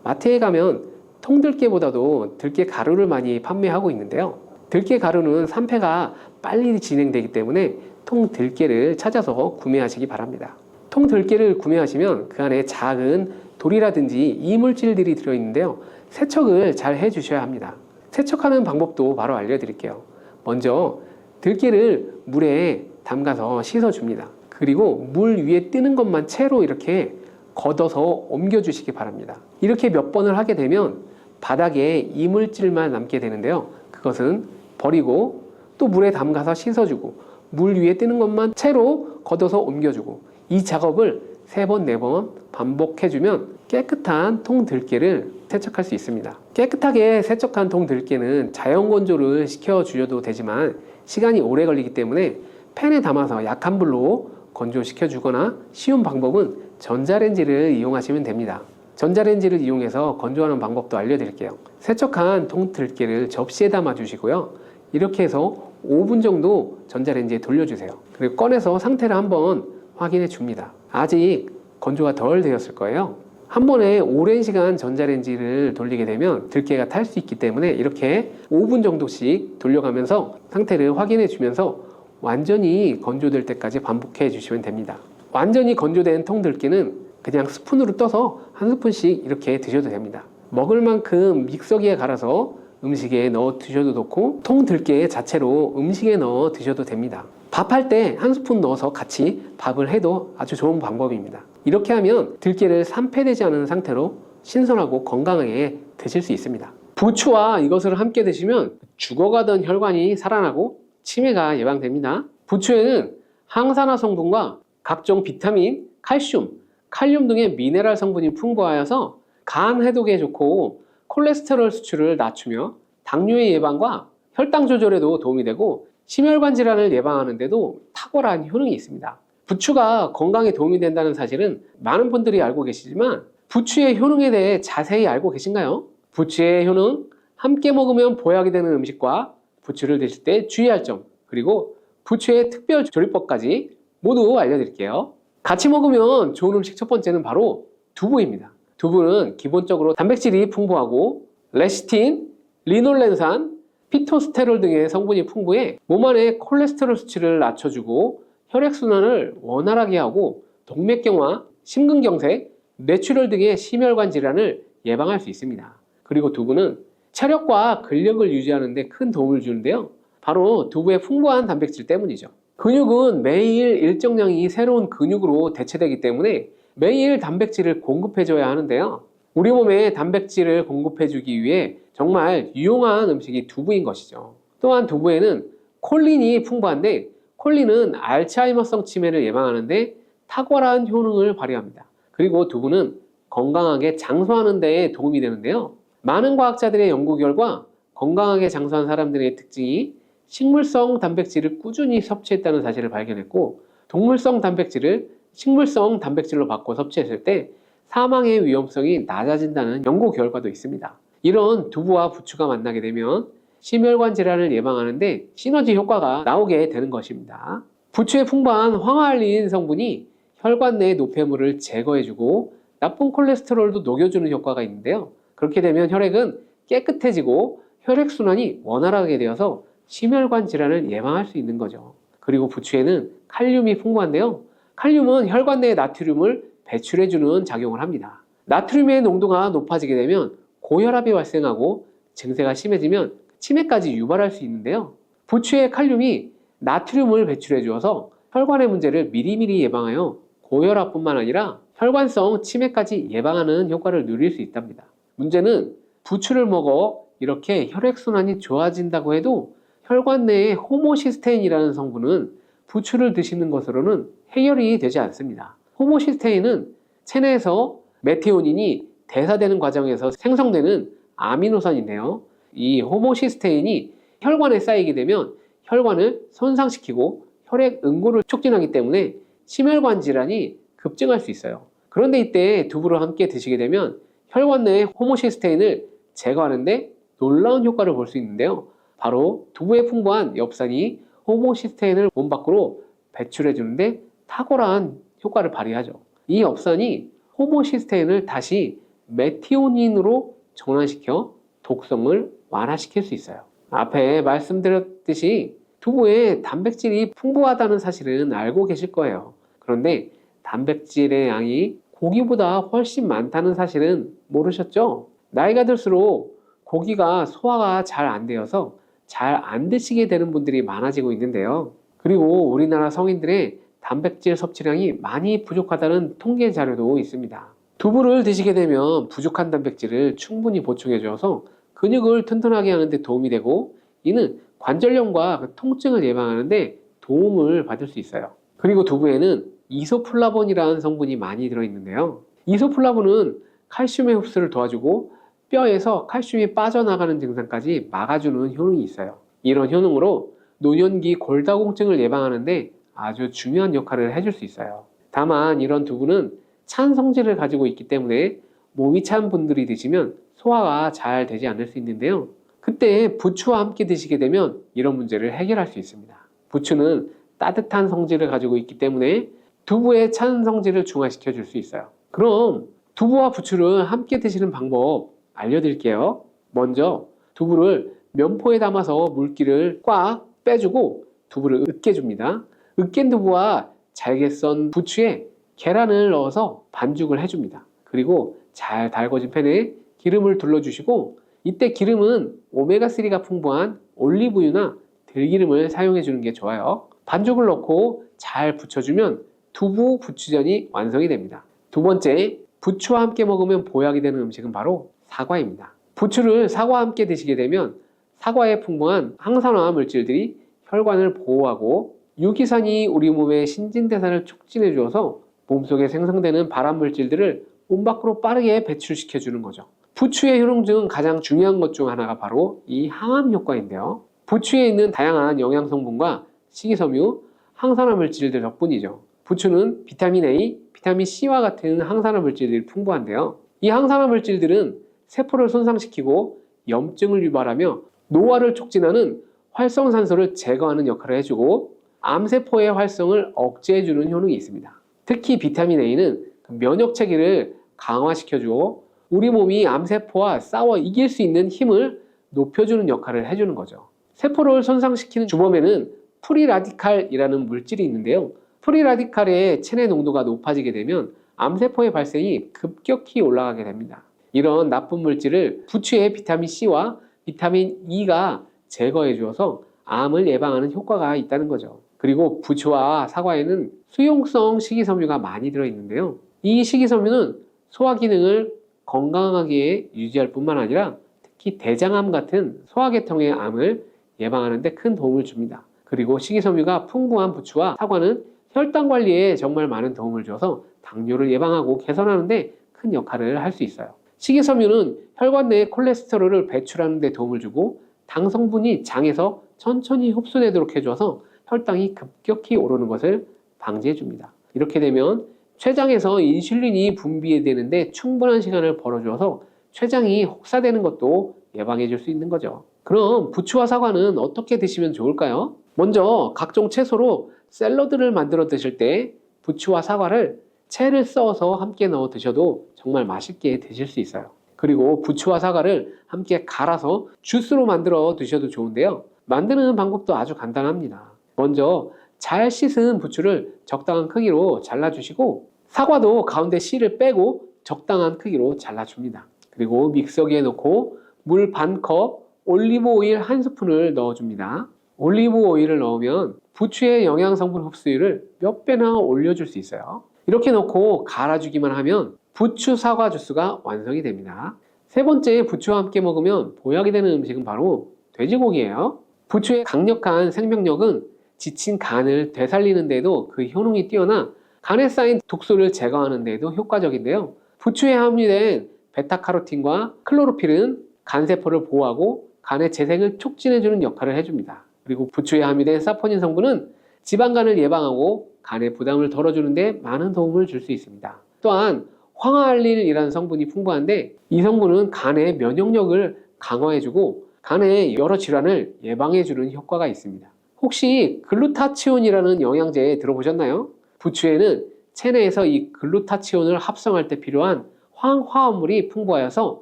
마트에 가면 통들깨보다도 들깨 가루를 많이 판매하고 있는데요. 들깨 가루는 산패가 빨리 진행되기 때문에 통들깨를 찾아서 구매하시기 바랍니다. 통들깨를 구매하시면 그 안에 작은 돌이라든지 이물질들이 들어있는데요. 세척을 잘 해주셔야 합니다. 세척하는 방법도 바로 알려드릴게요. 먼저 들깨를 물에 담가서 씻어줍니다. 그리고 물 위에 뜨는 것만 채로 이렇게 걷어서 옮겨주시기 바랍니다. 이렇게 몇 번을 하게 되면 바닥에 이물질만 남게 되는데요. 그것은 버리고 또 물에 담가서 씻어주고 물 위에 뜨는 것만 채로 걷어서 옮겨주고 이 작업을 3번, 4번 반복해주면 깨끗한 통들깨를 세척할 수 있습니다. 깨끗하게 세척한 통들깨는 자연 건조를 시켜주셔도 되지만 시간이 오래 걸리기 때문에 팬에 담아서 약한 불로 건조시켜 주거나 쉬운 방법은 전자레인지를 이용하시면 됩니다. 전자레인지를 이용해서 건조하는 방법도 알려드릴게요. 세척한 통들깨를 접시에 담아 주시고요. 이렇게 해서 5분 정도 전자레인지에 돌려주세요. 그리고 꺼내서 상태를 한번 확인해 줍니다. 아직 건조가 덜 되었을 거예요. 한 번에 오랜 시간 전자레인지를 돌리게 되면 들깨가 탈 수 있기 때문에 이렇게 5분 정도씩 돌려가면서 상태를 확인해 주면서 완전히 건조될 때까지 반복해 주시면 됩니다. 완전히 건조된 통들깨는 그냥 스푼으로 떠서 한 스푼씩 이렇게 드셔도 됩니다. 먹을 만큼 믹서기에 갈아서 음식에 넣어 드셔도 좋고 통들깨 자체로 음식에 넣어 드셔도 됩니다. 밥할 때 한 스푼 넣어서 같이 밥을 해도 아주 좋은 방법입니다. 이렇게 하면 들깨를 산패되지 않은 상태로 신선하고 건강하게 드실 수 있습니다. 부추와 이것을 함께 드시면 죽어가던 혈관이 살아나고 치매가 예방됩니다. 부추에는 항산화 성분과 각종 비타민, 칼슘, 칼륨 등의 미네랄 성분이 풍부하여서 간 해독에 좋고 콜레스테롤 수치를 낮추며 당뇨의 예방과 혈당 조절에도 도움이 되고 심혈관 질환을 예방하는 데도 탁월한 효능이 있습니다. 부추가 건강에 도움이 된다는 사실은 많은 분들이 알고 계시지만 부추의 효능에 대해 자세히 알고 계신가요? 부추의 효능, 함께 먹으면 보약이 되는 음식과 부추를 드실 때 주의할 점, 그리고 부추의 특별 조리법까지 모두 알려드릴게요. 같이 먹으면 좋은 음식 첫 번째는 바로 두부입니다. 두부는 기본적으로 단백질이 풍부하고 레시틴, 리놀렌산, 피토스테롤 등의 성분이 풍부해 몸 안의 콜레스테롤 수치를 낮춰주고 혈액순환을 원활하게 하고 동맥경화, 심근경색, 뇌출혈 등의 심혈관 질환을 예방할 수 있습니다. 그리고 두부는 체력과 근력을 유지하는 데 큰 도움을 주는데요. 바로 두부의 풍부한 단백질 때문이죠. 근육은 매일 일정량이 새로운 근육으로 대체되기 때문에 매일 단백질을 공급해줘야 하는데요. 우리 몸에 단백질을 공급해주기 위해 정말 유용한 음식이 두부인 것이죠. 또한 두부에는 콜린이 풍부한데 콜린은 알츠하이머성 치매를 예방하는데 탁월한 효능을 발휘합니다. 그리고 두부는 건강하게 장수하는 데 도움이 되는데요. 많은 과학자들의 연구 결과 건강하게 장수한 사람들의 특징이 식물성 단백질을 꾸준히 섭취했다는 사실을 발견했고, 동물성 단백질을 식물성 단백질로 바꿔 섭취했을 때 사망의 위험성이 낮아진다는 연구 결과도 있습니다. 이런 두부와 부추가 만나게 되면 심혈관 질환을 예방하는데 시너지 효과가 나오게 되는 것입니다. 부추에 풍부한 황화알린 성분이 혈관 내 노폐물을 제거해주고 나쁜 콜레스테롤도 녹여주는 효과가 있는데요. 그렇게 되면 혈액은 깨끗해지고 혈액순환이 원활하게 되어서 심혈관 질환을 예방할 수 있는 거죠. 그리고 부추에는 칼륨이 풍부한데요. 칼륨은 혈관 내 나트륨을 배출해주는 작용을 합니다. 나트륨의 농도가 높아지게 되면 고혈압이 발생하고 증세가 심해지면 치매까지 유발할 수 있는데요. 부추의 칼륨이 나트륨을 배출해 주어서 혈관의 문제를 미리미리 예방하여 고혈압뿐만 아니라 혈관성 치매까지 예방하는 효과를 누릴 수 있답니다. 문제는 부추를 먹어 이렇게 혈액순환이 좋아진다고 해도 혈관 내의 호모시스테인이라는 성분은 부추를 드시는 것으로는 해결이 되지 않습니다. 호모시스테인은 체내에서 메티오닌이 대사되는 과정에서 생성되는 아미노산인데요. 이 호모시스테인이 혈관에 쌓이게 되면 혈관을 손상시키고 혈액 응고를 촉진하기 때문에 심혈관 질환이 급증할 수 있어요. 그런데 이때 두부를 함께 드시게 되면 혈관 내의 호모시스테인을 제거하는데 놀라운 효과를 볼 수 있는데요. 바로 두부에 풍부한 엽산이 호모시스테인을 몸 밖으로 배출해 주는데 탁월한 효과를 발휘하죠. 이 엽산이 호모시스테인을 다시 메티오닌으로 전환시켜 독성을 완화시킬 수 있어요. 앞에 말씀드렸듯이 두부에 단백질이 풍부하다는 사실은 알고 계실 거예요. 그런데 단백질의 양이 고기보다 훨씬 많다는 사실은 모르셨죠? 나이가 들수록 고기가 소화가 잘 안 되어서 잘 안 드시게 되는 분들이 많아지고 있는데요. 그리고 우리나라 성인들의 단백질 섭취량이 많이 부족하다는 통계 자료도 있습니다. 두부를 드시게 되면 부족한 단백질을 충분히 보충해 줘서 근육을 튼튼하게 하는 데 도움이 되고, 이는 관절염과 통증을 예방하는 데 도움을 받을 수 있어요. 그리고 두부에는 이소플라본이라는 성분이 많이 들어있는데요. 이소플라본은 칼슘의 흡수를 도와주고 뼈에서 칼슘이 빠져나가는 증상까지 막아주는 효능이 있어요. 이런 효능으로 노년기 골다공증을 예방하는데 아주 중요한 역할을 해줄 수 있어요. 다만 이런 두부는 찬 성질을 가지고 있기 때문에 몸이 찬 분들이 드시면 소화가 잘 되지 않을 수 있는데요. 그때 부추와 함께 드시게 되면 이런 문제를 해결할 수 있습니다. 부추는 따뜻한 성질을 가지고 있기 때문에 두부의 찬 성질을 중화시켜 줄 수 있어요. 그럼 두부와 부추를 함께 드시는 방법 알려드릴게요. 먼저 두부를 면포에 담아서 물기를 꽉 빼주고 두부를 으깨줍니다. 으깬 두부와 잘게 썬 부추에 계란을 넣어서 반죽을 해줍니다. 그리고 잘 달궈진 팬에 기름을 둘러주시고, 이때 기름은 오메가3가 풍부한 올리브유나 들기름을 사용해 주는 게 좋아요. 반죽을 넣고 잘 부쳐주면 두부 부추전이 완성이 됩니다. 두 번째, 부추와 함께 먹으면 보약이 되는 음식은 바로 사과입니다. 부추를 사과와 함께 드시게 되면 사과에 풍부한 항산화 물질들이 혈관을 보호하고 유기산이 우리 몸의 신진대사를 촉진해 주어서 몸속에 생성되는 발암 물질들을 몸 밖으로 빠르게 배출시켜 주는 거죠. 부추의 효능 중 가장 중요한 것 중 하나가 바로 이 항암 효과인데요. 부추에 있는 다양한 영양 성분과 식이섬유, 항산화 물질들 덕분이죠. 부추는 비타민 A, 비타민 C와 같은 항산화 물질들이 풍부한데요. 이 항산화 물질들은 세포를 손상시키고 염증을 유발하며 노화를 촉진하는 활성산소를 제거하는 역할을 해주고 암세포의 활성을 억제해주는 효능이 있습니다. 특히 비타민 A는 면역 체계를 강화시켜주고 우리 몸이 암세포와 싸워 이길 수 있는 힘을 높여주는 역할을 해주는 거죠. 세포를 손상시키는 주범에는 프리라디칼이라는 물질이 있는데요. 프리라디칼의 체내 농도가 높아지게 되면 암세포의 발생이 급격히 올라가게 됩니다. 이런 나쁜 물질을 부추의 비타민 C와 비타민 E가 제거해 주어서 암을 예방하는 효과가 있다는 거죠. 그리고 부추와 사과에는 수용성 식이섬유가 많이 들어있는데요. 이 식이섬유는 소화 기능을 건강하게 유지할 뿐만 아니라 특히 대장암 같은 소화계통의 암을 예방하는 데 큰 도움을 줍니다. 그리고 식이섬유가 풍부한 부추와 사과는 혈당 관리에 정말 많은 도움을 줘서 당뇨를 예방하고 개선하는 데 큰 역할을 할 수 있어요. 식이섬유는 혈관 내에 콜레스테롤을 배출하는 데 도움을 주고 당 성분이 장에서 천천히 흡수되도록 해줘서 혈당이 급격히 오르는 것을 방지해 줍니다. 이렇게 되면 췌장에서 인슐린이 분비되는데 충분한 시간을 벌어주어서 췌장이 혹사되는 것도 예방해 줄 수 있는 거죠. 그럼 부추와 사과는 어떻게 드시면 좋을까요? 먼저 각종 채소로 샐러드를 만들어 드실 때 부추와 사과를 채를 썰어서 함께 넣어 드셔도 정말 맛있게 드실 수 있어요. 그리고 부추와 사과를 함께 갈아서 주스로 만들어 드셔도 좋은데요. 만드는 방법도 아주 간단합니다. 먼저 잘 씻은 부추를 적당한 크기로 잘라주시고 사과도 가운데 씨를 빼고 적당한 크기로 잘라줍니다. 그리고 믹서기에 넣고 물 반컵, 올리브 오일 1스푼을 넣어줍니다. 올리브 오일을 넣으면 부추의 영양 성분 흡수율을 몇 배나 올려줄 수 있어요. 이렇게 넣고 갈아주기만 하면 부추 사과 주스가 완성이 됩니다. 세 번째, 부추와 함께 먹으면 보약이 되는 음식은 바로 돼지고기예요. 부추의 강력한 생명력은 지친 간을 되살리는 데에도 그 효능이 뛰어나 간에 쌓인 독소를 제거하는 데에도 효과적인데요. 부추에 함유된 베타카로틴과 클로로필은 간세포를 보호하고 간의 재생을 촉진해주는 역할을 해줍니다. 그리고 부추에 함유된 사포닌 성분은 지방간을 예방하고 간의 부담을 덜어주는 데 많은 도움을 줄 수 있습니다. 또한 황화알린이라는 성분이 풍부한데 이 성분은 간의 면역력을 강화해주고 간의 여러 질환을 예방해주는 효과가 있습니다. 혹시 글루타치온이라는 영양제 들어보셨나요? 부추에는 체내에서 이 글루타치온을 합성할 때 필요한 황화합물이 풍부하여서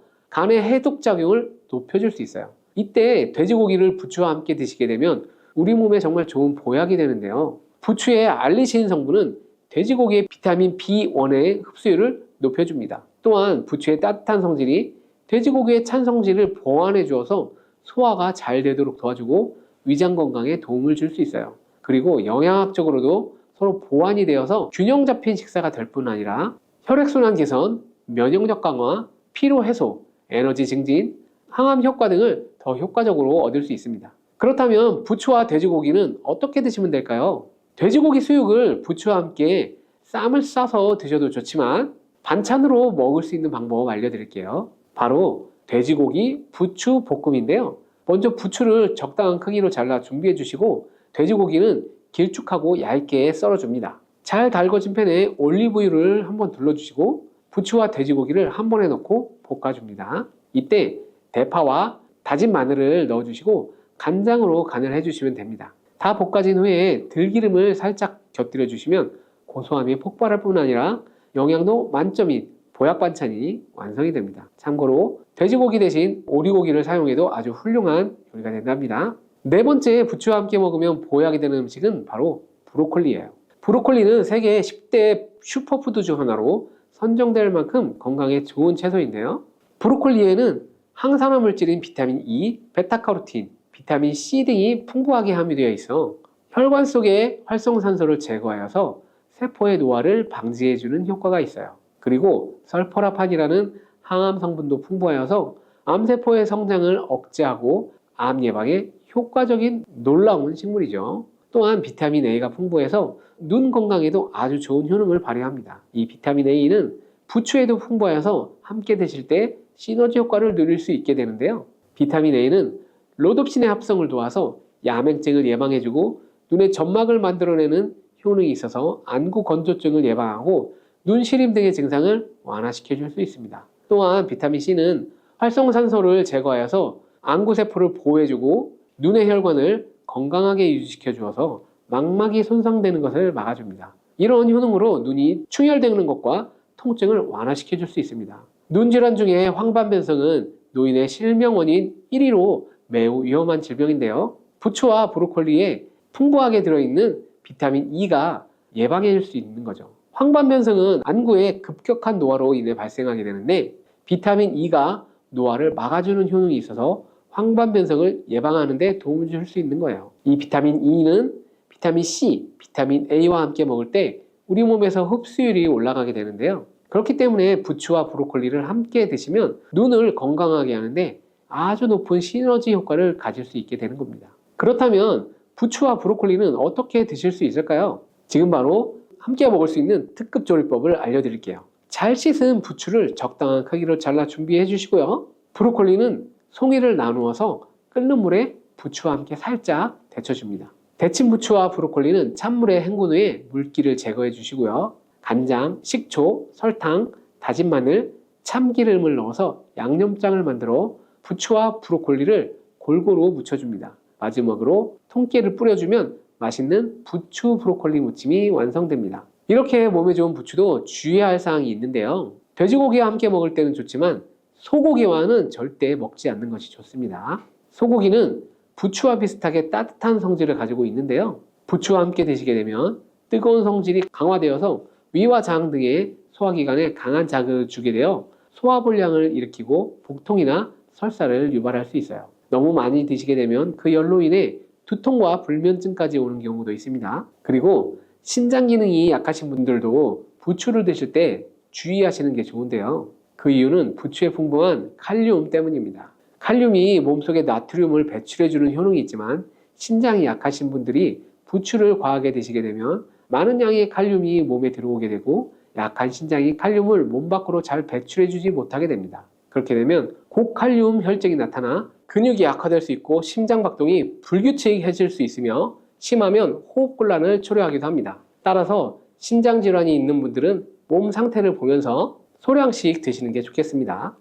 간의 해독 작용을 높여줄 수 있어요. 이때 돼지고기를 부추와 함께 드시게 되면 우리 몸에 정말 좋은 보약이 되는데요. 부추의 알리신 성분은 돼지고기의 비타민 B1의 흡수율을 높여줍니다. 또한 부추의 따뜻한 성질이 돼지고기의 찬 성질을 보완해 주어서 소화가 잘 되도록 도와주고 위장 건강에 도움을 줄 수 있어요. 그리고 영양학적으로도 서로 보완이 되어서 균형 잡힌 식사가 될 뿐 아니라 혈액순환 개선, 면역력 강화, 피로 해소, 에너지 증진, 항암 효과 등을 더 효과적으로 얻을 수 있습니다. 그렇다면 부추와 돼지고기는 어떻게 드시면 될까요? 돼지고기 수육을 부추와 함께 쌈을 싸서 드셔도 좋지만 반찬으로 먹을 수 있는 방법 알려드릴게요. 바로 돼지고기 부추 볶음인데요. 먼저 부추를 적당한 크기로 잘라 준비해 주시고 돼지고기는 길쭉하고 얇게 썰어줍니다. 잘 달궈진 팬에 올리브유를 한번 둘러주시고 부추와 돼지고기를 한 번에 넣고 볶아줍니다. 이때 대파와 다진 마늘을 넣어주시고 간장으로 간을 해주시면 됩니다. 다 볶아진 후에 들기름을 살짝 곁들여 주시면 고소함이 폭발할 뿐 아니라 영양도 만점인 보약 반찬이 완성이 됩니다. 참고로 돼지고기 대신 오리고기를 사용해도 아주 훌륭한 요리가 된답니다. 네 번째, 부추와 함께 먹으면 보약이 되는 음식은 바로 브로콜리예요. 브로콜리는 세계 10대 슈퍼푸드 중 하나로 선정될 만큼 건강에 좋은 채소인데요. 브로콜리에는 항산화 물질인 비타민 E, 베타카로틴, 비타민 C 등이 풍부하게 함유되어 있어 혈관 속의 활성산소를 제거하여서 세포의 노화를 방지해주는 효과가 있어요. 그리고 설포라판이라는 항암 성분도 풍부하여서 암세포의 성장을 억제하고 암 예방에 효과적인 놀라운 식물이죠. 또한 비타민 A가 풍부해서 눈 건강에도 아주 좋은 효능을 발휘합니다. 이 비타민 A는 부추에도 풍부하여서 함께 드실 때 시너지 효과를 누릴 수 있게 되는데요. 비타민 A는 로놉신의 합성을 도와서 야맹증을 예방해주고 눈의 점막을 만들어내는 효능이 있어서 안구 건조증을 예방하고 눈 시림 등의 증상을 완화시켜줄 수 있습니다. 또한 비타민 C는 활성산소를 제거하여서 안구세포를 보호해주고 눈의 혈관을 건강하게 유지시켜 주어서 망막이 손상되는 것을 막아줍니다. 이런 효능으로 눈이 충혈되는 것과 통증을 완화시켜 줄 수 있습니다. 눈 질환 중에 황반변성은 노인의 실명 원인 1위로 매우 위험한 질병인데요. 부추와 브로콜리에 풍부하게 들어있는 비타민 E가 예방해 줄 수 있는 거죠. 황반변성은 안구의 급격한 노화로 인해 발생하게 되는데 비타민 E가 노화를 막아주는 효능이 있어서 황반변성을 예방하는 데 도움을 줄 수 있는 거예요. 이 비타민 E는 비타민 C, 비타민 A와 함께 먹을 때 우리 몸에서 흡수율이 올라가게 되는데요. 그렇기 때문에 부추와 브로콜리를 함께 드시면 눈을 건강하게 하는데 아주 높은 시너지 효과를 가질 수 있게 되는 겁니다. 그렇다면 부추와 브로콜리는 어떻게 드실 수 있을까요? 지금 바로 함께 먹을 수 있는 특급 조리법을 알려드릴게요. 잘 씻은 부추를 적당한 크기로 잘라 준비해 주시고요. 브로콜리는 송이를 나누어서 끓는 물에 부추와 함께 살짝 데쳐줍니다. 데친 부추와 브로콜리는 찬물에 헹군 후에 물기를 제거해 주시고요. 간장, 식초, 설탕, 다진 마늘, 참기름을 넣어서 양념장을 만들어 부추와 브로콜리를 골고루 묻혀줍니다. 마지막으로 통깨를 뿌려주면 맛있는 부추 브로콜리 무침이 완성됩니다. 이렇게 몸에 좋은 부추도 주의해야 할 사항이 있는데요. 돼지고기와 함께 먹을 때는 좋지만 소고기와는 절대 먹지 않는 것이 좋습니다. 소고기는 부추와 비슷하게 따뜻한 성질을 가지고 있는데요. 부추와 함께 드시게 되면 뜨거운 성질이 강화되어서 위와 장 등의 소화기관에 강한 자극을 주게 되어 소화불량을 일으키고 복통이나 설사를 유발할 수 있어요. 너무 많이 드시게 되면 그 열로 인해 두통과 불면증까지 오는 경우도 있습니다. 그리고 신장 기능이 약하신 분들도 부추를 드실 때 주의하시는 게 좋은데요. 그 이유는 부추에 풍부한 칼륨 때문입니다. 칼륨이 몸속에 나트륨을 배출해주는 효능이 있지만 신장이 약하신 분들이 부추를 과하게 드시게 되면 많은 양의 칼륨이 몸에 들어오게 되고 약한 신장이 칼륨을 몸 밖으로 잘 배출해주지 못하게 됩니다. 그렇게 되면 고칼륨 혈증이 나타나 근육이 약화될 수 있고 심장박동이 불규칙해질 수 있으며 심하면 호흡곤란을 초래하기도 합니다. 따라서 신장질환이 있는 분들은 몸 상태를 보면서 소량씩 드시는 게 좋겠습니다.